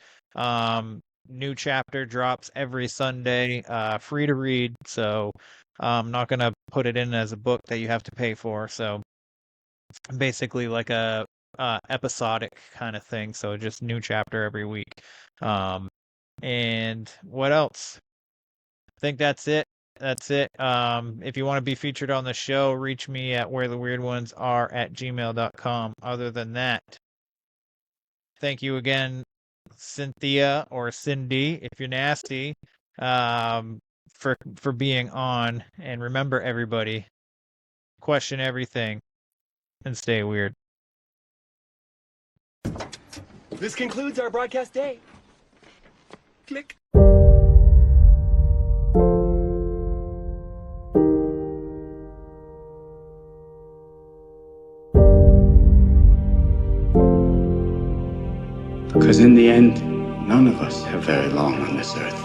New chapter drops every Sunday, free to read. So I'm not going to put it in as a book that you have to pay for. So basically like a episodic kind of thing. So just new chapter every week. And what else? I think that's it. That's it. If you want to be featured on the show, reach me at wheretheweirdonесare@gmail.com. Other than that, thank you again, Cynthia or Cyndi, if you're nasty, for being on. And remember, everybody, question everything and stay weird. This concludes our broadcast day. Click. Because in the end, none of us have very long on this earth.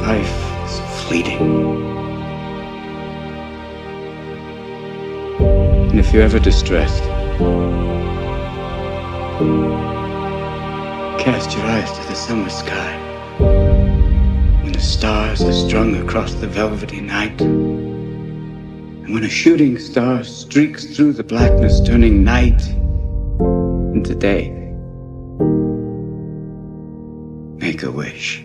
Life is fleeting. And if you're ever distressed, cast your eyes to the summer sky. When the stars are strung across the velvety night, and when a shooting star streaks through the blackness, turning night into day, make a wish.